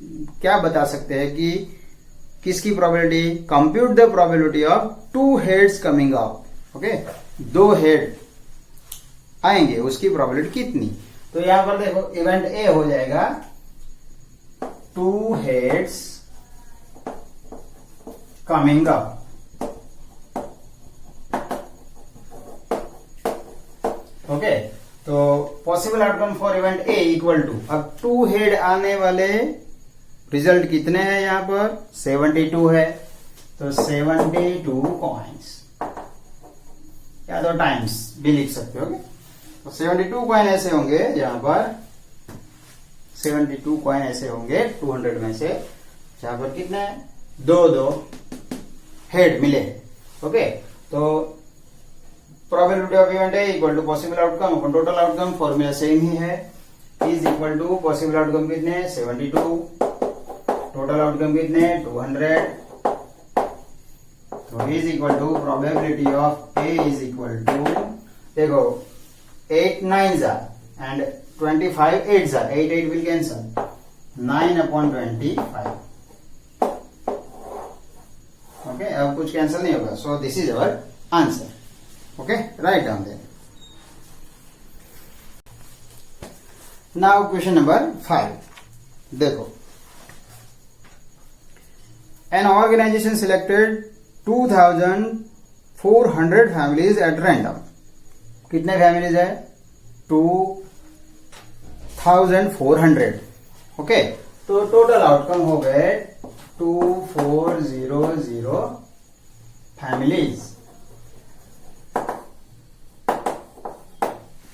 क्या बता सकते हैं कि किसकी probability? Compute the probability of 2 heads coming out. Okay, 2 head आएंगे, उसकी प्रोबेबिलिटी कितनी? तो यहां पर देखो, इवेंट ए हो जाएगा 2 हेड्स कमिंग अप। ओके, तो possible outcome for event A equal to, अब 2 हेड आने वाले रिजल्ट कितने हैं? यहां पर 72 है, तो 72 कॉइन्स, या तो टाइम्स भी लिख सकते हो। तो 72 कॉइन ऐसे होंगे, यहां पर 72 कॉइन ऐसे होंगे 200 में से, जहां पर कितने 2 हेड मिले। ओके, तो probability of event A equal to possible outcome upon total outcome, formula same ही है। Is equal to possible outcome कितने 72, टोटल आउटकम कितने 200, तो is equal to probability of A is equal to, देखो 8 9s are and 25 8s are, 8 will cancel, 9/25। Okay, अब कुछ cancel नहीं होगा. So this is our answer. Okay, right down there. Now question number 5. देखो, an organization selected 2400 families at random. कितने families है? 2400. Okay, तो total outcome हो गए 2400 फैमिलीज.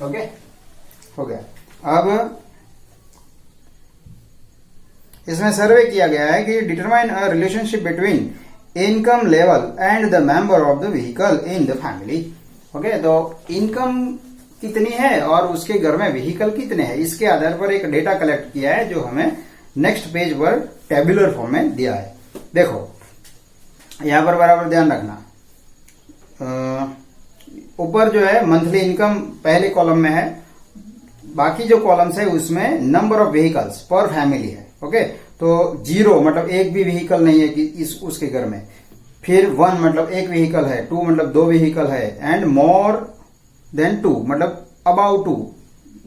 ओके, हो गया. अब इसमें सर्वे किया गया है कि determine a relationship between income level and the member of the vehicle in the family. Okay, तो इनकम कितनी है और उसके घर में व्हीकल कितने हैं, इसके आधार पर एक डेटा कलेक्ट किया है जो हमें नेक्स्ट पेज पर टेबुलर फॉर्म में दिया है. देखो, यहां पर बराबर ध्यान रखना. ऊपर जो है मंथली इनकम पहले कॉलम में है, बाकी जो कॉलम्स है उसमें नंबर ऑफ व्हीकल्स पर फैमिली है. ओके, तो 0 मतलब एक भी व्हीकल नहीं है कि उसके घर में. फिर 1 मतलब एक व्हीकल है, 2 मतलब 2 व्हीकल है, एंड मोर देन 2 मतलब अबाउट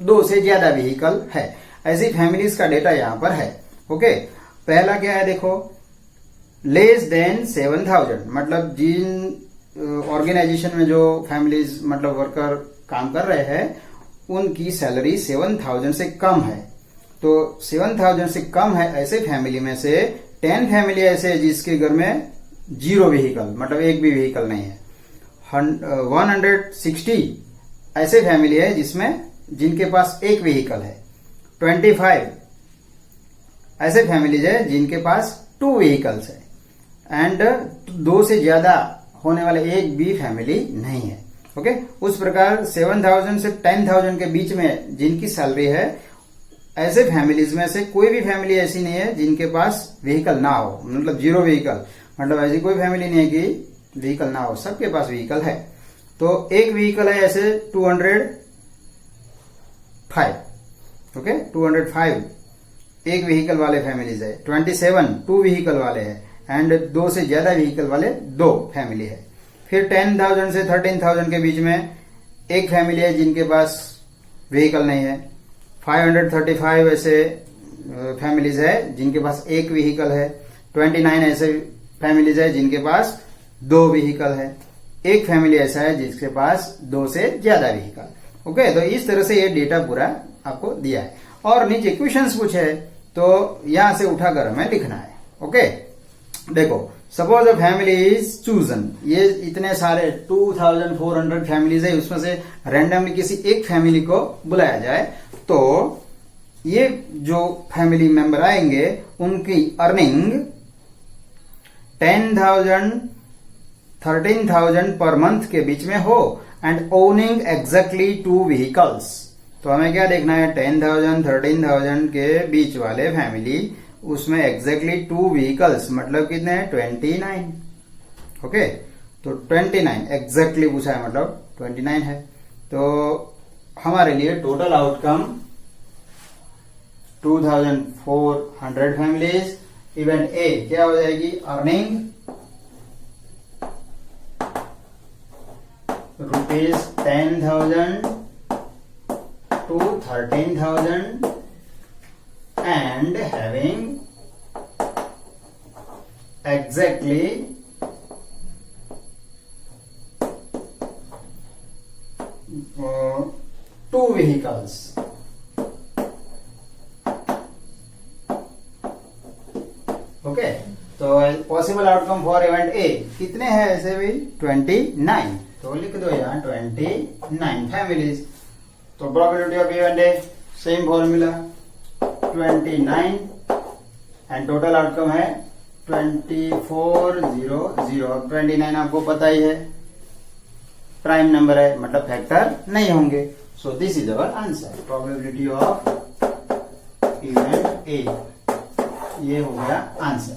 2 से ज्यादा व्हीकल है. ऐसी फैमिलीज का डेटा यहां पर है. ओके, पहला क्या है? देखो, लेस देन 7000 मतलब जिन ऑर्गेनाइजेशन में जो फैमिलीज मतलब वर्कर काम कर रहे हैं उनकी सैलरी 7000 से कम है. तो 7000 से कम है ऐसे फैमिली में से 10 फैमिली ऐसे है जिसके घर में 0 व्हीकल मतलब एक भी व्हीकल नहीं है. 160 ऐसे फैमिली है जिनके पास एक व्हीकल है. 25 ऐसे फैमिलीज है जिनके पास 2 व्हीकल्स है. एंड 2 से ज्यादा होने वाले एक भी फैमिली नहीं है. ओके, उस प्रकार 7000 से 10000 के बीच में जिनकी सैलरी है ऐसे फैमिलीज में से कोई भी फैमिली ऐसी नहीं है जिनके पास व्हीकल ना हो, मतलब 0 व्हीकल. मतलब ऐसी कोई फैमिली नहीं है कि व्हीकल ना हो, सबके पास व्हीकल है. तो एक व्हीकल है ऐसे 205. ओके, 205 एक व्हीकल वाले फैमिलीज है. 27 2 व्हीकल वाले हैं एंड 2 से ज्यादा व्हीकल वाले 2 फैमिली है. फिर 10,000 से 13,000 के बीच में एक फैमिली है जिनके पास व्हीकल नहीं है. 535 ऐसे फैमिलीज है जिनके पास एक व्हीकल है. 29 ऐसे फैमिलीज है जिनके पास 2 व्हीकल है. एक फैमिली ऐसा है जिसके पास 2 से ज्यादा व्हीकल. ओके, तो इस तरह से ये डेटा पूरा आपको दिया है. और नीचे क्वेश्चंस पूछे है तो यहां से उठाकर हमें लिखना है. ओके, देखो, suppose the family is chosen. ये इतने सारे 2400 फैमिलीज है, उसमें से रैंडमली किसी एक फैमिली को बुलाया जाए तो ये जो फैमिली मेंबर आएंगे उनकी अर्निंग 10,000 13,000 पर मंथ के बीच में हो एंड ओनिंग एग्जैक्टली 2 व्हीकल्स. तो हमें क्या देखना है? 10,000 13,000 के बीच वाले फैमिली, उसमें एग्जैक्टली 2 व्हीकल्स मतलब कितने हैं? 29. ओके, तो 29 एग्जैक्टली पूछा है मतलब 29 है. तो हमारे लिए total outcome 2400 families. Event A क्या हो जाएगी? Earning ₹10,000 to 13,000 and having exactly 2 vehicles. Okay, तो possible outcome for event A कितने हैं ऐसे भाई? 29. तो लिख दो यहाँ 29 फैमिलीज. तो probability of event A same formula 29 and total outcome है 2400. अब 29 आपको पता ही है प्राइम नंबर है मतलब फैक्टर नहीं होंगे. So this is our answer. Probability of event A, ये हो गया answer.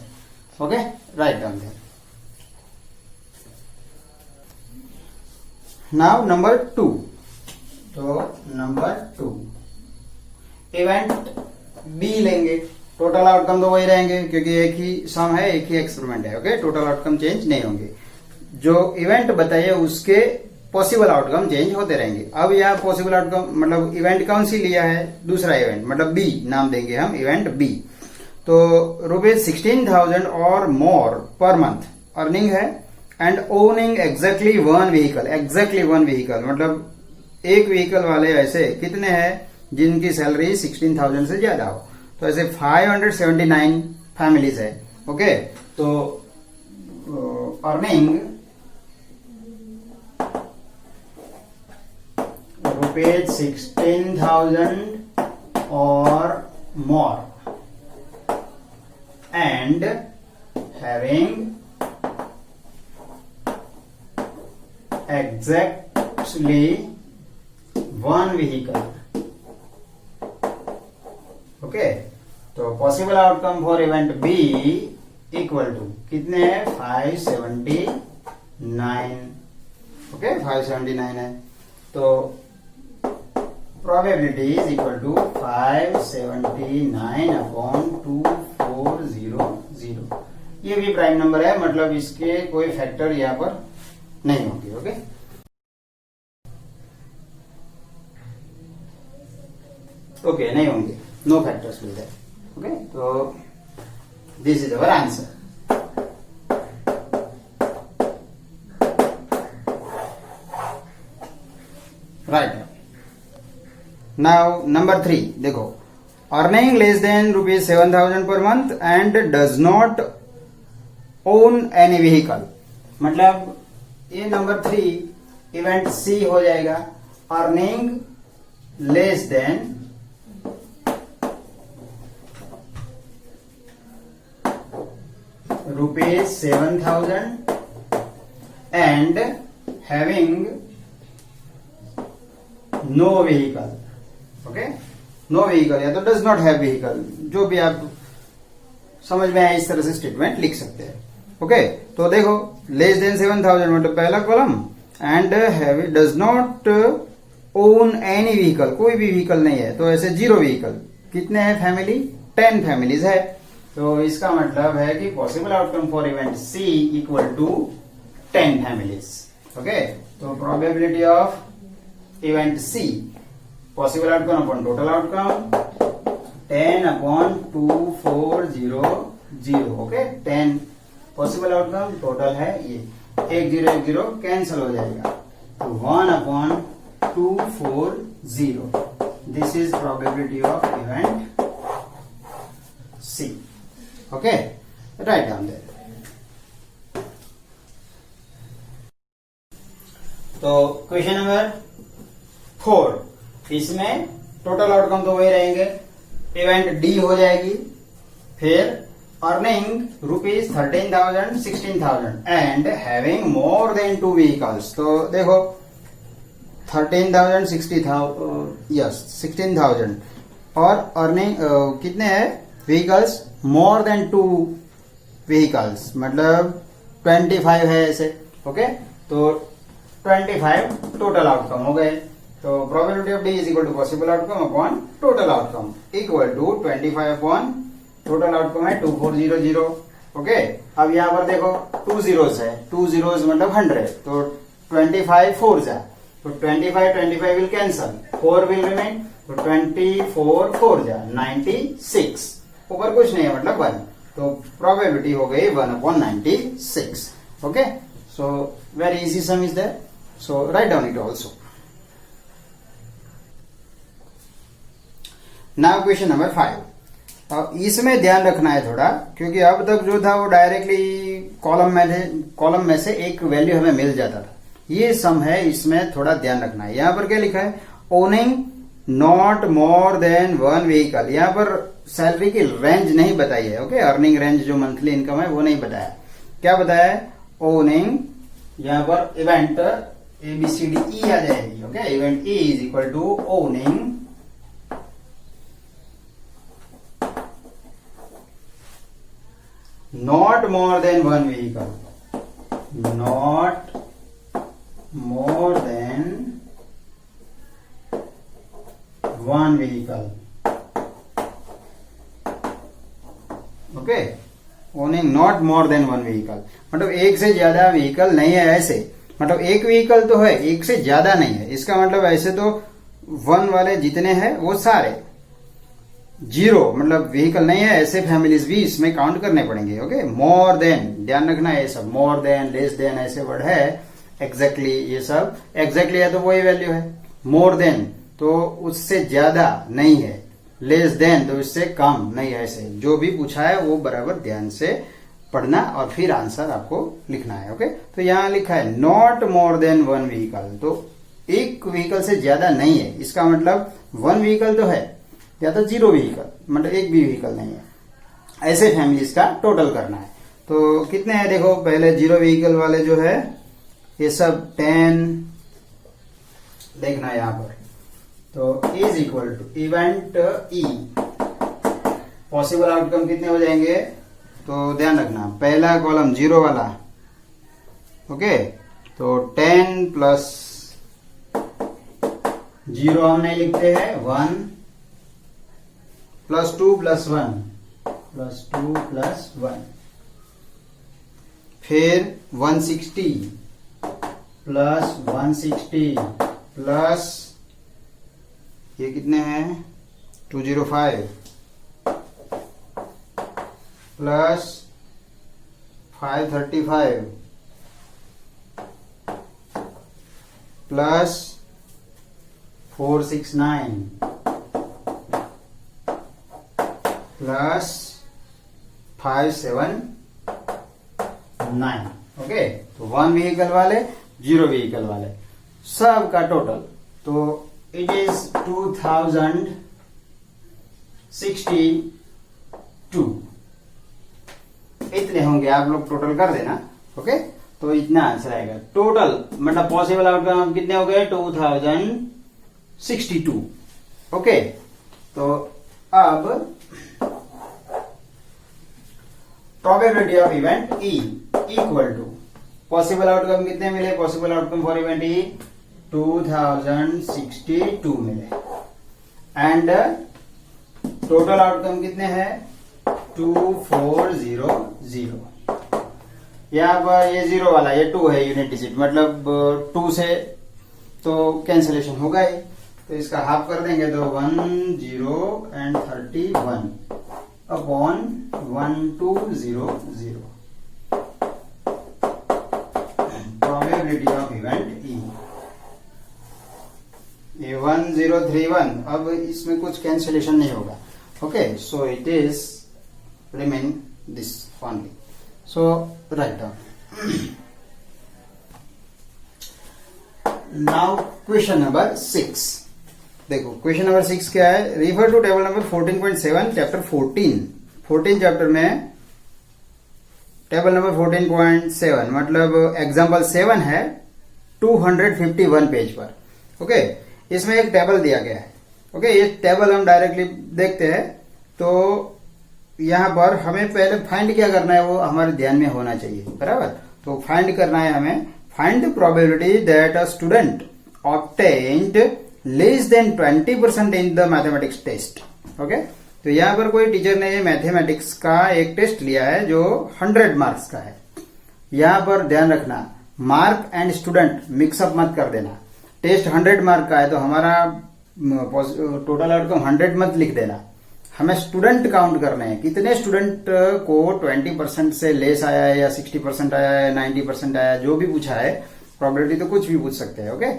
Okay, right down there. Now number 2. तो नंबर 2 इवेंट बी लेंगे. टोटल आउटकम तो वही रहेंगे क्योंकि एक ही सम है, एक ही एक्सपेरिमेंट है। ओके, टोटल आउटकम चेंज नहीं होंगे। जो इवेंट बताइए उसके पॉसिबल आउटकम चेंज होते रहेंगे। अब यहाँ पॉसिबल आउटकम मतलब इवेंट कौन सी लिया है, दूसरा इवेंट मतलब बी नाम देंगे हम, इवेंट बी। तो ₹16,000 और मोर पर मंथ अर्निंग है and owning exactly one vehicle. Exactly one vehicle मतलब एक व्हीकल वाले ऐसे कितने हैं जिनकी सैलरी 16,000 से ज्यादा हो। तो ऐसे 579 फैमिलीज है। ओके, तो earning ₹16,000 or more and having exactly one vehicle. Okay, तो possible outcome for event B equal to कितने हैं, 579। ओके, 579 है। तो probability is equal to 579 upon 2400। ये भी प्राइम नंबर है, मतलब इसके कोई फैक्टर यहाँ पर नहीं होंगे। ओके, ओके नहीं होंगे, no factors will there. Okay, तो this is our answer. Right, now number 3 देखो, earning less than ₹7,000 per month and does not own any vehicle. मतलब ये नंबर 3 इवेंट सी हो जाएगा। Earning less than ₹7,000 and having no vehicle। Okay, no vehicle या तो does not have vehicle, जो भी आप समझ में आए इस तरह से स्टेटमेंट लिख सकते हैं। ओके, तो देखो लेस देन 7,000 मतलब पहला column and have does not own any vehicle, कोई भी व्हीकल नहीं है, तो ऐसे 0 व्हीकल। कितने हैं फैमिली, 10 फैमिलीज है। तो इसका मतलब है कि possible outcome for event C equal to 10 families. Okay, तो probability of event C possible outcome upon total outcome 10 upon 2400। Okay, 10 possible outcome, total है ये 1 0 1 0 कैंसिल हो जाएगा, तो 1 upon 240। This is probability of event C. Okay, right down there. तो question number 4, इसमें total outcome तो वही रहेंगे, इवेंट डी हो जाएगी। फिर earning ₹13,000 16,000 and having more than 2 vehicles. तो देखो 13,000 16,000 और अर्निंग कितने हैं व्हीकल्स, मोर देन 2 व्हीकल्स मतलब 25 है ऐसे। ओके, तो 25 टोटल आउटकम हो गए। तो probability of D is equal to possible outcome upon total outcome equal to 25 upon total outcome है 2400। ओके, अब यहाँ पर देखो 2 zeros है, 2 zeros मतलब 100, तो 25 4 जा, तो 25 विल कैंसल, 4 विल रिमेन, तो 24 4 जा 96, ऊपर कुछ नहीं है मतलब 1, तो प्रोबेबिलिटी हो गई 1/96। Okay, so very easy sum is there, so right down it also. Now question number 5। अब इसमें ध्यान रखना है थोड़ा, क्योंकि अब तक जो था वो डायरेक्टली कॉलम में से एक वैल्यू हमें मिल जाता था। ये सम है, इसमें थोड़ा ध्यान रखना है। यहाँ पर क्या लिखा है, owning not more than 1 vehicle. यहाँ पर सैलरी की रेंज नहीं बताई है। ओके, अर्निंग रेंज जो मंथली इनकम है वो नहीं बताया। क्या बताया है, ओनिंग, यहाँ पर इवेंट ABCDE आ जाएगी। Okay, event E is equal to owning not more than 1 vehicle, not more than 1 vehicle okay, owning not more than one vehicle, मतलब एक से ज्यादा व्हीकल नहीं है ऐसे, मतलब एक व्हीकल तो है, एक से ज्यादा नहीं है। इसका मतलब ऐसे तो वन वाले जितने हैं वो सारे, जीरो मतलब व्हीकल नहीं है ऐसे फैमिलीज भी इसमें काउंट करने पड़ेंगे। ओके, मोर देन, ध्यान रखना ये सब मोर देन, लेस देन ऐसे वर्ड है, एग्जैक्टली ये सब, एग्जैक्टली है तो वही वैल्यू है, मोर देन तो उससे ज्यादा नहीं है, लेस देन तो इससे कम नहीं है, ऐसे जो भी पूछा है वो बराबर ध्यान से पढ़ना और फिर आंसर आपको लिखना है। ओके, तो यहां लिखा है not more than one vehicle, तो एक व्हीकल से ज्यादा नहीं है, इसका मतलब वन व्हीकल तो है या तो जीरो व्हीकल, मतलब एक भी व्हीकल नहीं है, ऐसे फैमिलीज का टोटल करना है। तो कितने हैं देखो, पहले जीरो व्हीकल वाले जो है ये सब 10 देखना है यहां पर, तो is equal to event E, possible outcome कितने हो जाएंगे, तो ध्यान रखना पहला कॉलम जीरो वाला, ओके, तो 10 प्लस जीरो हम नहीं लिखते हैं, 1 प्लस 2 प्लस 1 प्लस 2 प्लस 1, फिर 160 प्लस 160 प्लस ये कितने हैं 205 प्लस 535 प्लस 469 प्लस 579। ओके, तो वन व्हीकल वाले, जीरो व्हीकल वाले सब का टोटल, तो इट इज 2062 इतने होंगे, आप लोग टोटल कर देना। ओके, तो इतना आंसर आएगा टोटल, मतलब पॉसिबल आउटकम कितने हो गए 2062। ओके, तो अब probability of event E equal to, possible outcome कितने मिले, possible outcome for event E 2062 मिले, एंड टोटल आउटकम कितने हैं 2400। यहाँ पर ये जीरो वाला, ये 2 है यूनिट डिजिट, मतलब 2 से तो कैंसिलेशन होगा ही, तो इसका हाफ कर देंगे तो 10 and 31 upon 1200, probability of event ई। ये 1031, अब इसमें कुछ कैंसिलेशन नहीं होगा। Okay, so it is remain this only, so write down. Now question number 6, देखो क्वेश्चन नंबर 6 क्या है, refer to table number 14.7 chapter 14 chapter में टेबल नंबर 14.7 मतलब एग्जाम्पल 7 है 251 पेज पर। ओके, इसमें एक टेबल दिया गया है। ओके, ये टेबल हम डायरेक्टली देखते हैं, तो यहां पर हमें पहले फाइंड क्या करना है वो हमारे ध्यान में होना चाहिए, बराबर। तो फाइंड करना है हमें, find the probability that a student obtained less than 20% in the mathematics test. Okay, तो यहां पर कोई टीचर ने मैथमेटिक्स का एक टेस्ट लिया है जो 100 मार्क्स का है। यहां पर ध्यान रखना, मार्क एंड स्टूडेंट मिक्सअप मत कर देना। टेस्ट 100 मार्क का है तो हमारा टोटल आउटकम 100 मत लिख देना, हमें स्टूडेंट काउंट करने हैं, कितने स्टूडेंट को 20% से लेस आया है या 60% आया है, 90% आया है, जो भी पूछा है, प्रोबेबिलिटी तो कुछ भी पूछ सकते हैं। ओके,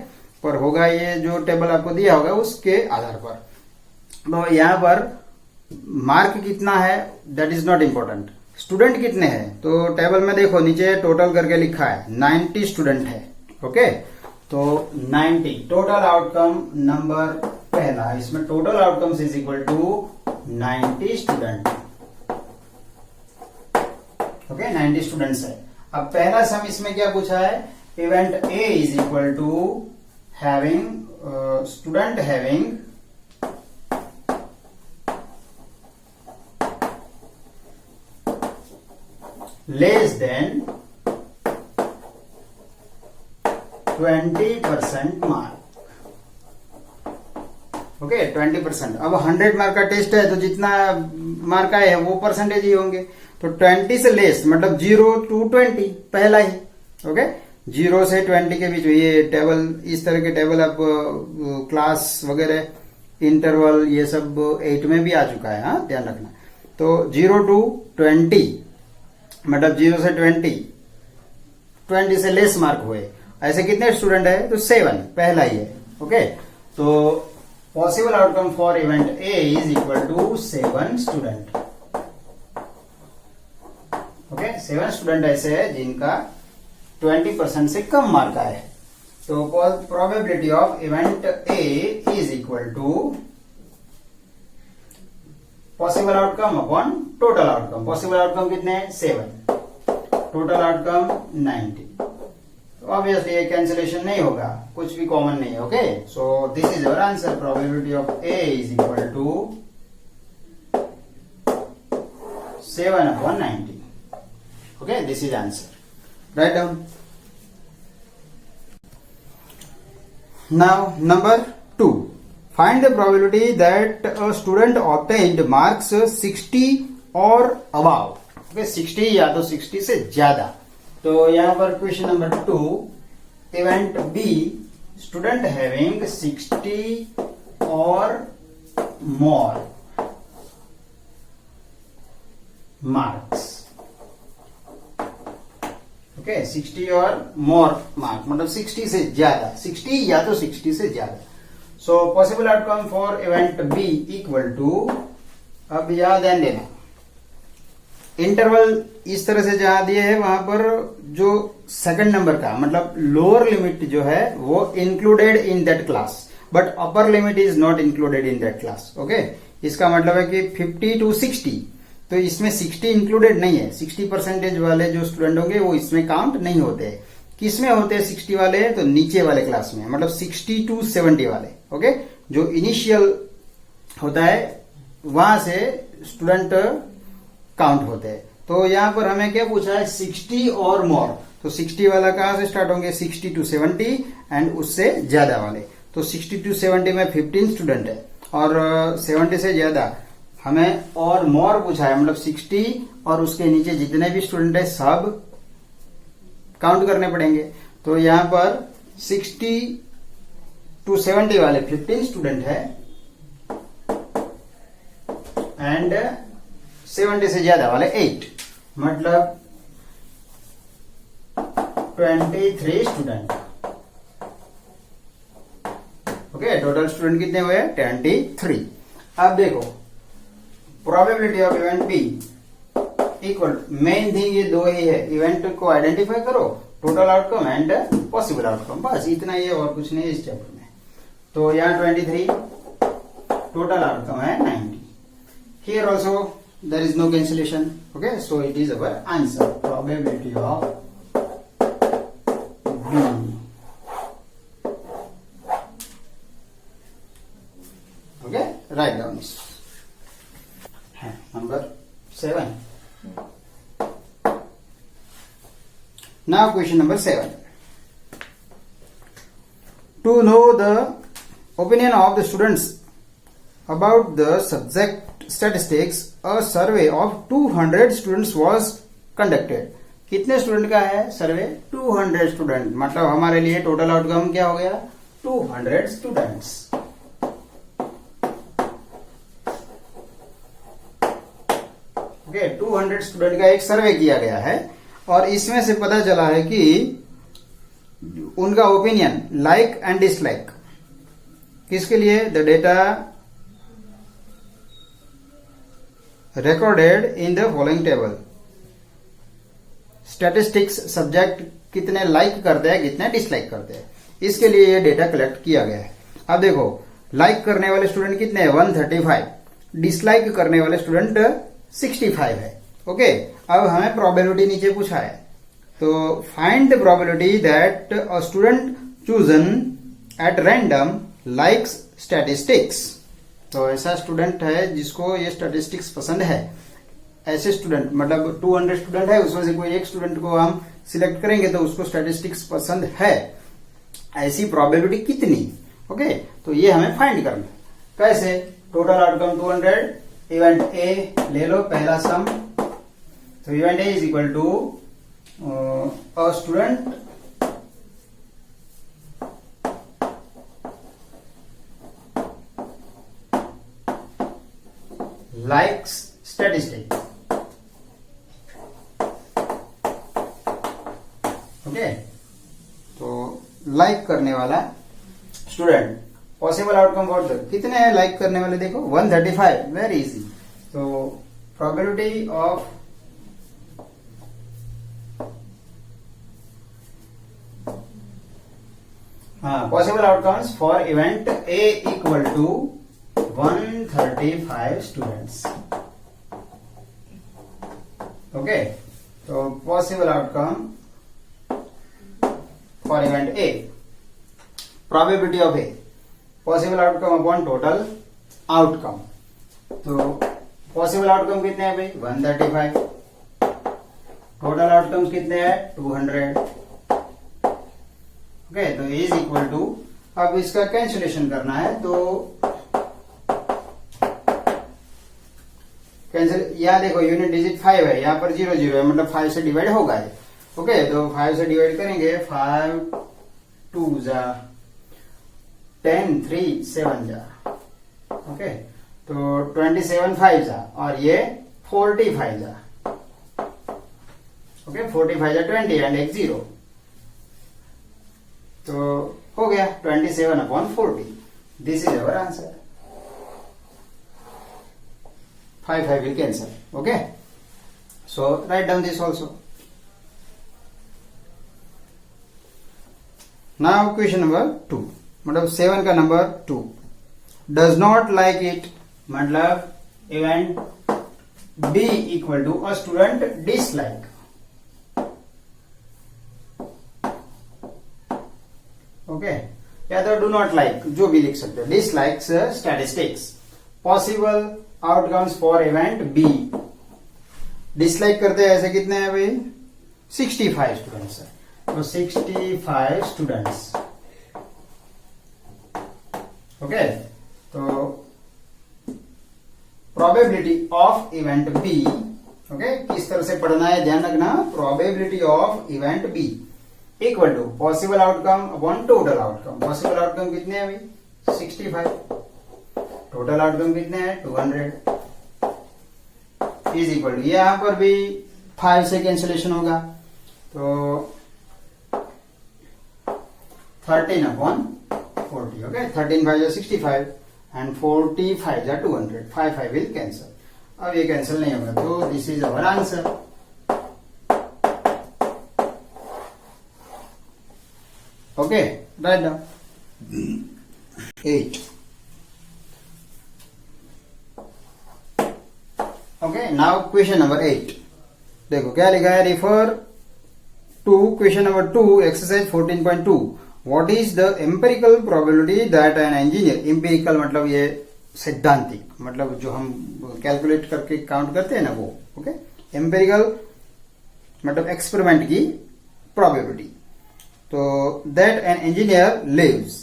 पर होगा ये जो टेबल आपको दिया होगा उसके आधार पर। तो यहाँ पर मार्क कितना है that is not important, student कितने हैं, तो टेबल में देखो नीचे टोटल करके लिखा है 90 स्टूडेंट है। ओके, तो 90 टोटल आउटकम नंबर पहला, इसमें total outcomes is equal to 90 student. Okay, 90 students है। अब पहला सम इसमें क्या पूछा है, event A is equal to having student having less than 20% mark. Okay 20%। अब 100 मार्क का टेस्ट है तो जितना मार्क आए वो परसेंटेज ही होंगे। तो 20 से लेस मतलब 0 to 20 पहला ही। ओके 0 से 20 के बीच ये टेबल, इस तरह के टेबल आप क्लास वगैरह इंटरवल ये सब 8 में भी आ चुका है, हाँ ध्यान रखना। तो 0 to 20 मतलब 0 से 20 से लेस मार्क हुए, ऐसे कितने स्टूडेंट है? तो 7 पहला ही है। ओके तो possible outcome for event A is equal to 7 student. Okay 7 student ऐसे है जिनका 20% से कम मार्क आए। तो probability of event A is equal to possible outcome upon total outcome. Possible outcome कितने हैं? 7, टोटल आउटकम 90। ऑब्वियसली ये कैंसिलेशन नहीं होगा, कुछ भी कॉमन नहीं है। Okay so this is our answer. Probability of A is equal to 7 upon 90। Okay this is answer. Right down. Now number 2, find the probability that a student obtained marks 60 or above. Okay 60 या तो 60 से ज्यादा। तो यहां पर question number 2, event B student having 60 or more marks. Okay 60 or more mark मतलब 60 से ज्यादा, 60 या तो 60 से ज्यादा। So possible outcome for event B equal to, अब यहां ध्यान देना इंटरवल इस तरह से जहां दिए है वहां पर जो सेकंड नंबर का मतलब लोअर लिमिट जो है वो included in that class, but upper limit is not included in that class. Okay इसका मतलब है कि 50 to 60, तो इसमें 60 इंक्लूडेड नहीं है। 60% वाले जो स्टूडेंट होंगे वो इसमें काउंट नहीं होते। किस में होते हैं 60 वाले? तो नीचे वाले क्लास में, मतलब 60 to 70 वाले। ओके जो इनिशियल होता है वहां से स्टूडेंट काउंट होते हैं। तो यहां पर हमें क्या पूछा है? 60 और मोर। तो 60 वाला कहां से स्टार्ट होंगे? 60 to 70 एंड उससे ज्यादा वाले। तो 60 to 70 में 15 स्टूडेंट है और 70 से ज्यादा हमें और मोर पूछा है, मतलब 60 और उसके नीचे जितने भी स्टूडेंट है सब काउंट करने पड़ेंगे। तो यहां पर 60 to 70 वाले 15 स्टूडेंट है एंड 70 से ज्यादा वाले 8, मतलब 23 स्टूडेंट। ओके टोटल स्टूडेंट कितने हुए? 23। अब देखो probability of event B equal, main thing ये दो ही है, इवेंट को आइडेंटिफाई करो, total outcome and possible outcome, बस इतना ही है और कुछ नहीं इस चैप्टर में। तो यहाँ 23, टोटल आउटकम है 90। Here also there is no cancellation. Okay so it is our answer. Probability of B. Okay write down this. Number 7. Now question number 7. To know the opinion of the students about the subject statistics, a survey of 200 students was conducted. कितने student का है सर्वे? 200 student, मतलब हमारे लिए total outcome क्या हो गया? 200 students. Okay 200 student का एक सर्वे किया गया है और इसमें से पता चला है कि उनका ओपिनियन लाइक एंड डिसलाइक किसके लिए? The data recorded in the following table. Statistics subject कितने लाइक करते हैं, कितने डिसलाइक करते हैं, इसके लिए ये डेटा कलेक्ट किया गया है। अब देखो लाइक करने वाले स्टूडेंट कितने हैं? 135। डिसलाइक करने वाले स्टूडेंट 65 है। ओके अब हमें प्रोबेबिलिटी नीचे पूछा है, तो find the probability that a student chosen at random likes statistics. तो ऐसा स्टूडेंट है जिसको ये स्टैटिस्टिक्स पसंद है। ऐसे स्टूडेंट मतलब 200 स्टूडेंट है, उसमें से कोई एक स्टूडेंट को हम सिलेक्ट करेंगे तो उसको स्टैटिस्टिक्स पसंद है, ऐसी प्रोबेबिलिटी कितनी? ओके तो ये हमें फाइंड करना है। कैसे? टोटल आउटकम 200, इवेंट ए ले लो पहला सम, तो event A is equal to a student likes statistics. Okay, तो लाइक करने वाला student, possible outcome for the, कितने हैं लाइक करने वाले? देखो 135, वेरी इजी। तो probability of possible outcomes for event A equal to 135 students. Okay, तो possible outcome for event A, probability of A, possible outcome upon total outcome. तो possible outcome कितने हैं भाई? 135, टोटल आउटकम्स कितने हैं? 200। ओके, तो is equal to, अब इसका कैंसिलेशन करना है, तो कैंसिल, यहाँ देखो यूनिट डिजिट 5 है, यहाँ पर 0 0 है, मतलब 5 से डिवाइड होगा ये। ओके, तो 5 से डिवाइड करेंगे, 5 2 जा 10, 3 7 जा। ओके, तो 27 5 जा, और ये 45 जा। ओके, 45 जा 20 एंड एक 0, तो हो गया 27 upon 40। This is our answer. 5 will cancel. Okay, so write down this also. Now question number 2, मतलब 7 का नंबर 2, does not like it, मतलब event B equal to a student dislike. Okay, या तो डू नॉट लाइक, जो भी लिख सकते हो, dislikes statistics. Possible outcomes for event B, dislike करते हैं ऐसे कितने हैं भाई? 65 स्टूडेंट्स है, तो 65 स्टूडेंट्स। ओके, तो probability of event B, okay, किस तरह से पढ़ना है ध्यान रखना, probability of event B equal to possible outcome upon total outcome. Possible outcome कितने हैं भाई? 65, टोटल आउटकम कितने हैं? 200, इज इक्वल टू, यहां पर भी 5 से कैंसिलेशन होगा, तो 13 अपॉन 40। ओके, 13 5 जा 65 एंड 45 जा 200, 5 विल कैंसल। अब ये कैंसिल नहीं होगा, तो this is our answer. Okay, right down 8। Okay, now question number 8, देखो क्या लिखा है, refer to question number 2 exercise 14.2, what is the empirical probability that an engineer, empirical मतलब ये सैद्धांतिक, मतलब जो हम कैलकुलेट करके काउंट करते हैं ना वो। ओके, एम्पिरिकल मतलब एक्सपेरिमेंट की प्रोबेबिलिटी, तो दैट एन इंजीनियर लिव्स,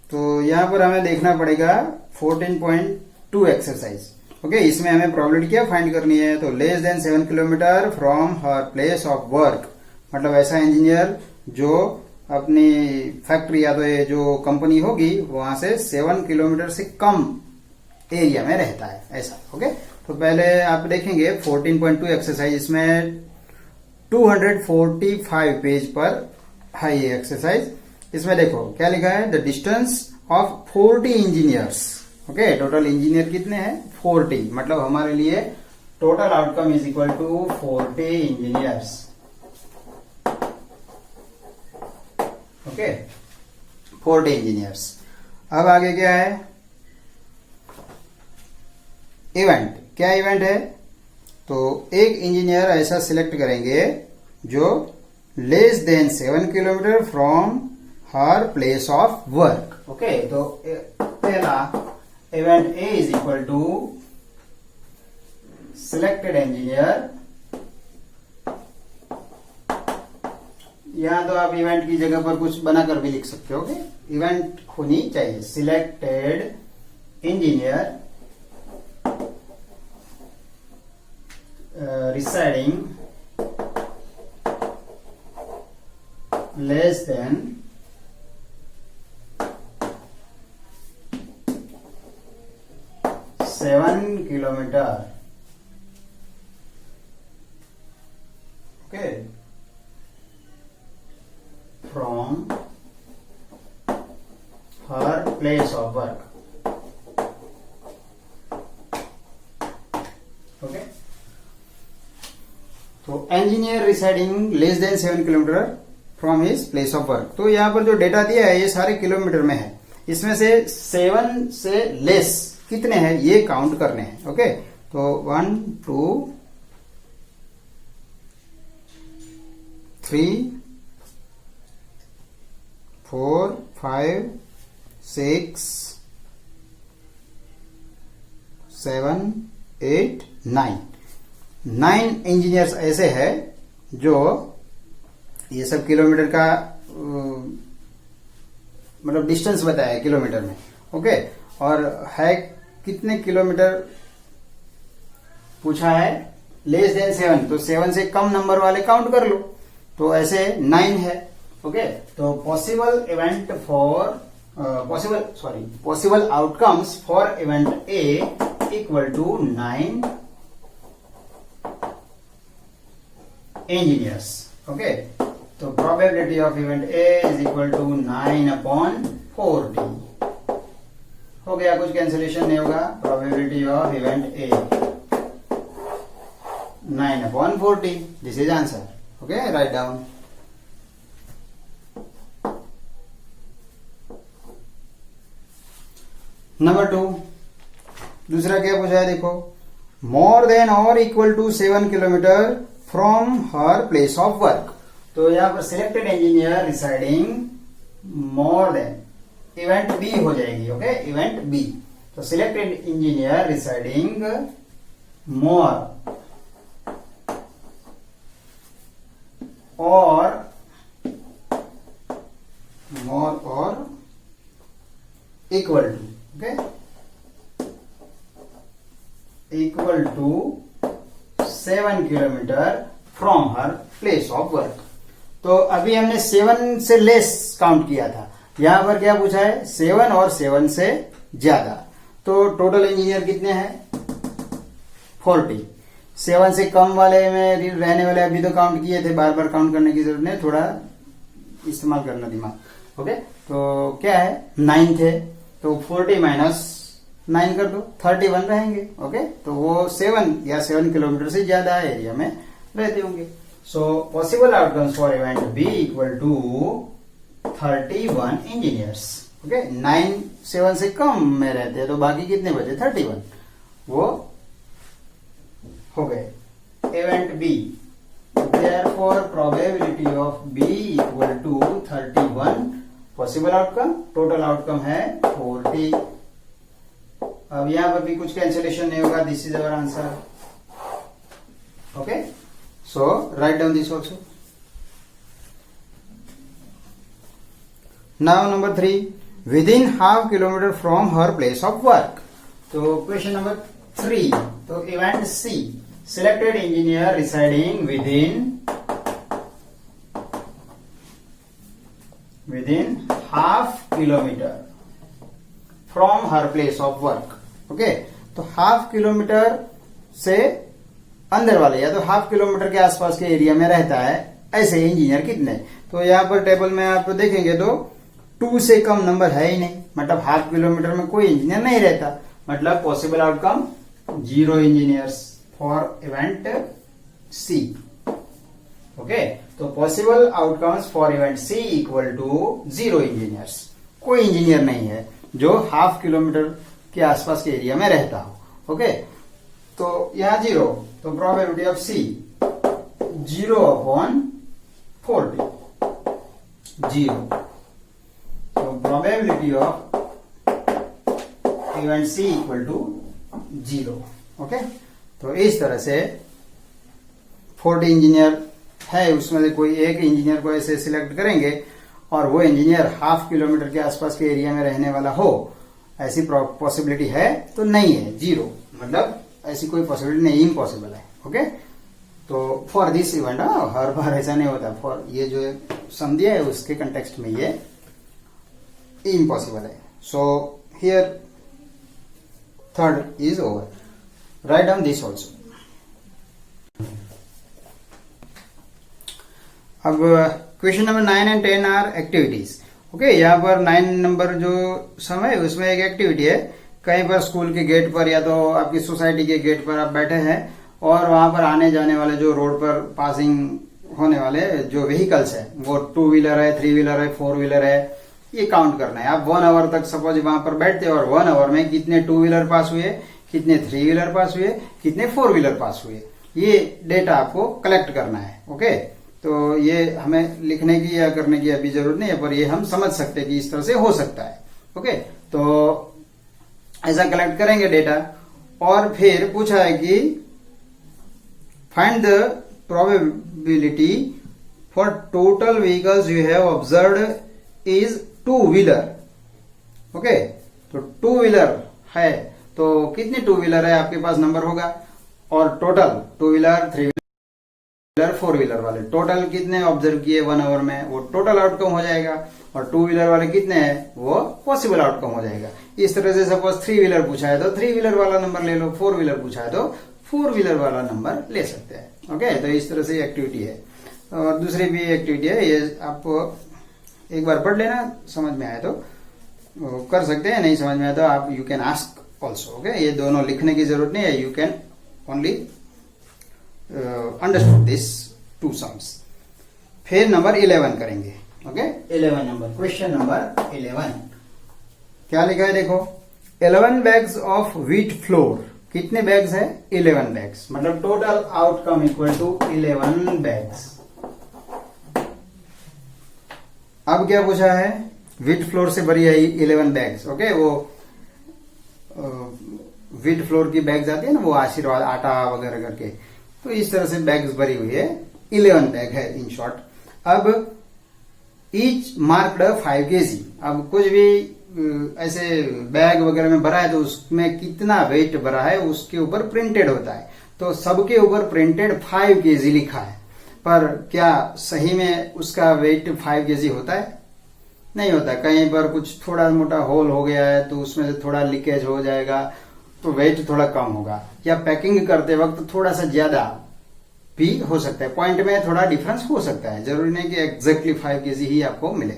तो यहां पर हमें देखना पड़ेगा 14.2 एक्सरसाइज। ओके, इसमें हमें प्रोबेबिलिटी क्या फाइंड करनी है, तो less than 7 kilometre from her place of work, मतलब ऐसा इंजीनियर जो अपनी फैक्ट्री या तो ये जो कंपनी होगी वहां से 7 किलोमीटर से कम एरिया में रहता है, ऐसा। ओके, तो पहले आप देखेंगे 14.2 एक्सरसाइज, इसमें 245 पेज पर है ये एक्सरसाइज। इसमें देखो क्या लिखा है, the distance of 40 engineers. Okay, total engineer कितने हैं? 40, मतलब हमारे लिए total outcome is equal to 40 engineers. Okay, 40 engineers. अब आगे क्या है, इवेंट, क्या इवेंट है, तो एक इंजीनियर ऐसा सिलेक्ट करेंगे जो less than 7 kilometre from her place of work. Okay, तो पहला event A is equal to selected engineer, यहां तो आप इवेंट की जगह पर कुछ बनाकर भी लिख सकते हो। इवेंट होनी चाहिए, selected engineer residing less than 7 kilometer, okay, from her place of work, okay. तो engineer residing less than 7 kilometer from his place of work. तो यहाँ पर जो डेटा दिया है ये सारे किलोमीटर में है, इसमें से 7 से लेस कितने हैं ये काउंट करने हैं, ओके। तो 1 2 3 4 5 6 7 8 9 इंजीनियर्स ऐसे हैं जो ये सब किलोमीटर का मतलब डिस्टेंस बताया है किलोमीटर में, ओके। और है कितने किलोमीटर पूछा है, लेस देन 7, तो 7 से कम नंबर वाले काउंट कर लो, तो ऐसे 9 है, ओके। तो possible outcomes for event A equal to 9 engineers, okay. तो probability of event A is equal to 9/40। हो गया, कुछ कैंसिलेशन नहीं होगा। Probability of event A 9/40, this is answer, okay. Right down. Number 2, दूसरा क्या पूछा है देखो, मोर देन और equal to 7 kilometre from her place of work. तो यहां पर selected engineer residing more than, event B हो जाएगी, ओके, इवेंट बी। तो selected engineer residing more or equal to, okay, equal to 7 kilometre from her place of work. तो अभी हमने 7 से लेस काउंट किया था, यहां पर क्या पूछा है 7 और 7 से ज्यादा। तो टोटल इंजीनियर कितने हैं 40। 7 से कम वाले में रहने वाले अभी तो काउंट किए थे, बार बार काउंट करने की जरूरत नहीं, थोड़ा इस्तेमाल करना दिमाग, ओके। तो क्या है 9 थे, तो 40 माइनस 9 कर दो, 31 रहेंगे, ओके। तो वो 7 या 7 किलोमीटर से ज्यादा एरिया में रहते होंगे। So possible outcomes for event B equal to 31 engineers, okay. 9 7 से कम में रहते हैं, तो बाकी कितने बचे 31, वो हो गए event B. Therefore probability of B equal to 31। Possible outcome, total outcome है 40। अब यहां पर भी कुछ कैंसिलेशन नहीं होगा, this is our answer, okay. So right down this also. Now number 3, within half kilometre from her place of work. तो question number 3, तो event C, selected engineer residing within half kilometre from her place of work, okay. तो half kilometre से अंदर वाले या तो half kilometre के आसपास के एरिया में रहता है, ऐसे इंजीनियर कितने। तो यहां पर टेबल में आप देखेंगे तो 2 से कम नंबर है ही नहीं, मतलब हाफ किलोमीटर में कोई इंजीनियर नहीं रहता, मतलब possible outcome 0 engineers for event C, okay. तो possible outcomes for event C equal to 0 engineers, कोई इंजीनियर नहीं है जो हाफ किलोमीटर के आसपास के एरिया में रहता हो, ओके। तो यहां 0, तो प्रोबेबिलिटी ऑफ सी 0/40, 0। तो probability of event C equal to 0, okay. तो इस तरह से 40 इंजीनियर है, उसमें से कोई एक इंजीनियर को ऐसे सिलेक्ट करेंगे और वो इंजीनियर हाफ किलोमीटर के आसपास के एरिया में रहने वाला हो, ऐसी पॉसिबिलिटी है तो नहीं है, जीरो, मतलब ऐसी कोई पॉसिबिलिटी नहीं, इम्पॉसिबल है। ओके, तो फॉर दिस इवेंट, हर बार ऐसा नहीं होता, फॉर ये जो सम दिया है उसके कंटेक्स्ट में ये इम्पॉसिबल है। So here third is over, write down this also. अब question number 9 and 10 are activities. Okay, यहाँ पर 9 नंबर जो सम है उसमें एक एक्टिविटी है, कहीं पर स्कूल के गेट पर या तो आपकी सोसाइटी के गेट पर आप बैठे हैं और वहां पर आने जाने वाले जो रोड पर पासिंग होने वाले जो व्हीकल्स है, वो 2 व्हीलर है, 3 व्हीलर है, 4 व्हीलर है, ये काउंट करना है। आप 1 आवर तक सपोज वहां पर बैठते हैं और 1 आवर में कितने 2 व्हीलर पास हुए, कितने 3 व्हीलर पास हुए, कितने 4 व्हीलर पास हुए, ये डेटा आपको कलेक्ट करना है। ओके, तो ये हमें लिखने की या करने की अभी जरूरत नहीं है, पर ये हम समझ सकते हैं कि इस तरह से हो सकता है। ओके, तो ऐसा कलेक्ट करेंगे डेटा और फिर पूछा है कि find the probability for total vehicles you have observed is 2 wheeler. Okay, तो 2 व्हीलर है, तो कितने 2 व्हीलर है आपके पास नंबर होगा, और टोटल 2 व्हीलर, 3 व्हीलर, 4 व्हीलर वाले टोटल कितने ऑब्जर्व किए 1 आवर में, वो टोटल आउटकम हो जाएगा। और 2 व्हीलर वाले कितने हैं, वो पॉसिबल आउटकम हो जाएगा। इस तरह से सपोज 3 व्हीलर पूछा है तो 3 व्हीलर वाला नंबर ले लो, 4 व्हीलर पूछा है तो 4 व्हीलर वाला नंबर ले सकते हैं। ओके, तो इस तरह से एक्टिविटी है। और दूसरी भी एक्टिविटी है, ये आप एक बार पढ़ लेना, समझ में आए तो कर सकते हैं, नहीं समझ में आए तो आप you can ask also. Okay, ये दोनों लिखने की जरूरत नहीं है, you can only understood this 2 sums. फिर नंबर 11 करेंगे। ओके, 11 नंबर, क्वेश्चन नंबर 11 क्या लिखा है देखो, 11 बैग्स ऑफ व्हीट फ्लोर। कितने बैग्स है, 11 बैग्स, मतलब total outcome equal to 11 bags. अब क्या पूछा है, व्हीट फ्लोर से भरी है 11 बैग्स। ओके, वो व्हीट फ्लोर की बैग्स आती है ना, वो आशीर्वाद आटा वगैरह करके, तो इस तरह से बैग्स भरी हुई है, 11 बैग है इन शॉर्ट। अब ईच मार्क्ड 5 kg। अब कुछ भी ऐसे बैग वगैरह में भरा है तो उसमें कितना वेट भरा है उसके ऊपर प्रिंटेड होता है, तो सबके ऊपर प्रिंटेड 5 kg लिखा है, पर क्या सही में उसका वेट 5 kg होता है, नहीं होता। कहीं पर कुछ थोड़ा मोटा होल हो गया है तो उसमें से थोड़ा लीकेज हो जाएगा तो वेट थोड़ा कम होगा, या पैकिंग करते वक्त थोड़ा सा ज्यादा भी हो सकता है, पॉइंट में थोड़ा डिफरेंस हो सकता है, जरूरी नहीं कि एग्जैक्टली 5 kg ही आपको मिले।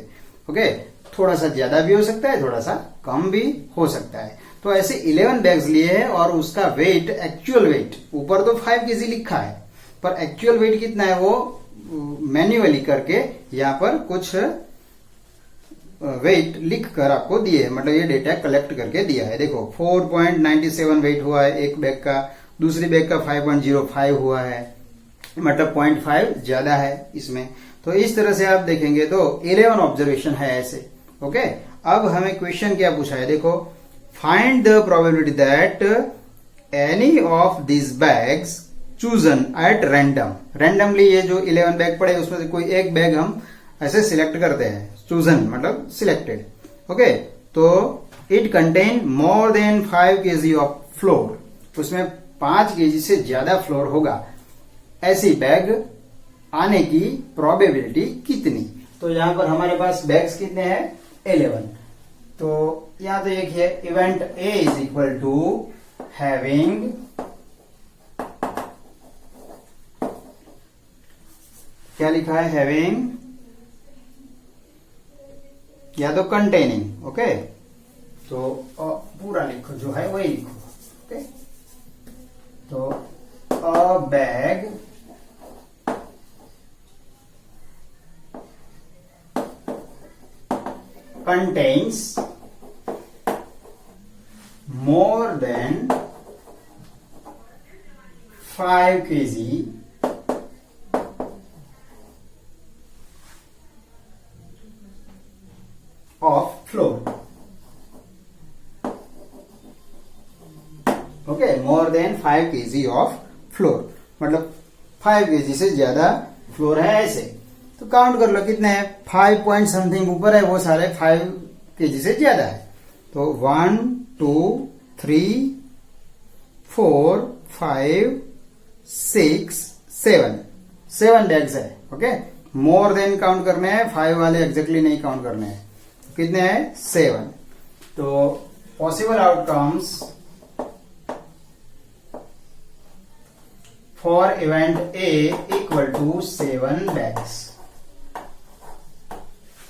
ओके, थोड़ा सा ज्यादा भी हो सकता है, थोड़ा सा कम भी हो सकता है। तो ऐसे 11 बैग्स लिए हैं और उसका वेट, एक्चुअल वेट, ऊपर तो 5 kg लिखा है पर एक्चुअल वेट कितना है वो मैन्युअली करके यहाँ पर कुछ वेट लिख कर आपको दिए है, मतलब ये डेटा कलेक्ट करके दिया है। देखो 4.97 वेट हुआ है एक बैग का, दूसरी बैग का 5.05 हुआ है, मतलब 0.5 ज्यादा है इसमें। तो इस तरह से आप देखेंगे तो 11 ऑब्जर्वेशन है ऐसे। ओके, अब हमें क्वेश्चन क्या पूछा है देखो, find the probability that any of this bags chosen at random. Randomly ये जो 11 बैग पड़े उसमें से कोई एक बैग हम ऐसे सिलेक्ट करते हैं, चूजन मतलब सिलेक्टेड। ओके, तो it contain more than 5 kg of floor, उसमें 5 kg से ज्यादा फ्लोर होगा, ऐसी बैग आने की प्रोबेबिलिटी कितनी। तो यहां पर हमारे पास बैग्स कितने हैं, 11। तो यहां तो एक है, event A is equal to having क्या लिखा है, हैविंग या तो कंटेनिंग। ओके, तो पूरा लिखो, जो है वही लिखो। ओके, तो अ bag contains more than 5 kg of flour. Okay, more than 5 kg of flour, मतलब 5 kg से ज्यादा फ्लोर है ऐसे। तो काउंट कर लो कितने हैं, 5 पॉइंट समथिंग ऊपर है, वो सारे 5 kg से ज्यादा है। तो 1 2 3 4 5 6 7 बैग्स है। ओके, मोर देन काउंट करने हैं, 5 वाले एग्जैक्टली नहीं काउंट करने हैं। कितने हैं? 7। तो possible outcomes for event A equal to 7 bags.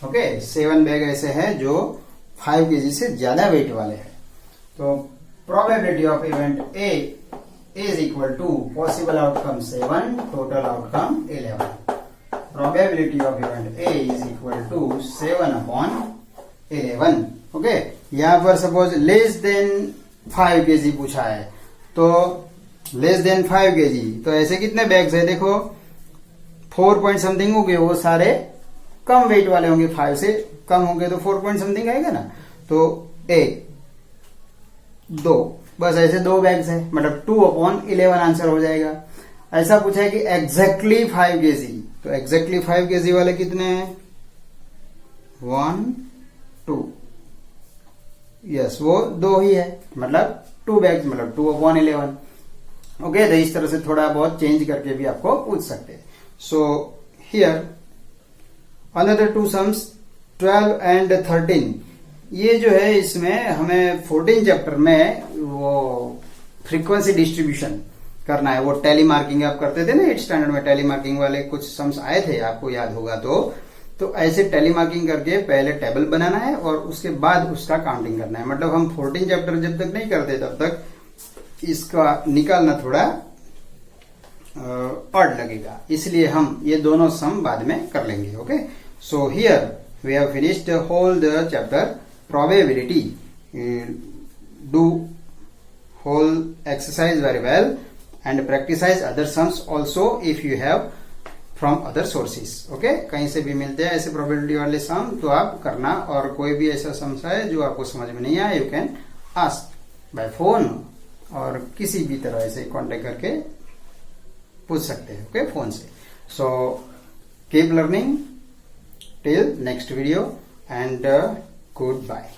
Okay, 7 bag ऐसे हैं जो 5 kg से ज्यादा वेट वाले हैं। तो probability of event A is equal to possible outcome 7, total outcome 11। Probability of event A is equal to 7/11। Okay, यहां पर सपोज लेस देन 5 kg पूछा है, तो लेस देन 5 kg तो ऐसे कितने बैग्स है? देखो 4 पॉइंट समथिंग होंगे, वो सारे कम वेट वाले होंगे, 5 से कम होंगे तो 4 पॉइंट समथिंग आएगा ना। तो 1 2 बस ऐसे 2 बैग्स है, मतलब 2/11 आंसर हो जाएगा। ऐसा पूछा है कि एग्जैक्टली 5 kg, तो एग्जैक्टली 5 kg वाले कितने हैं? 1 2, यस वो 2 ही है, मतलब 2 बैग्स, मतलब 2/11। ओके, तो इस तरह से थोड़ा बहुत चेंज करके भी आपको पूछ सकते हैं। So here another 2 sums 12 and 13। ये जो है इसमें हमें 14 चैप्टर में वो फ्रीक्वेंसी डिस्ट्रीब्यूशन करना है। वो टैली मार्किंग आप करते थे ना 8th स्टैंडर्ड में, टैली मार्किंग वाले कुछ सम्स आए थे, आपको याद होगा। तो ऐसे टैली मार्किंग करके पहले टेबल बनाना है और उसके बाद उसका काउंटिंग करना है। मतलब हम 14 चैप्टर जब तक नहीं करते तब तक इसका निकालना थोड़ा ऑड लगेगा, इसलिए हम ये दोनों सम बाद में कर लेंगे। Okay, so here we have finished whole the chapter probability. Do whole exercise very well and practise other sums also if you have from other sources. Okay, कहीं से भी मिलते हैं ऐसे प्रोबेबिलिटी वाले सम तो आप करना, और कोई भी ऐसा सम्स है जो आपको समझ में नहीं आया, you can ask by phone और किसी भी तरह से कांटेक्ट करके पूछ सकते हैं। ओके, फोन से। So keep learning till next video and good bye.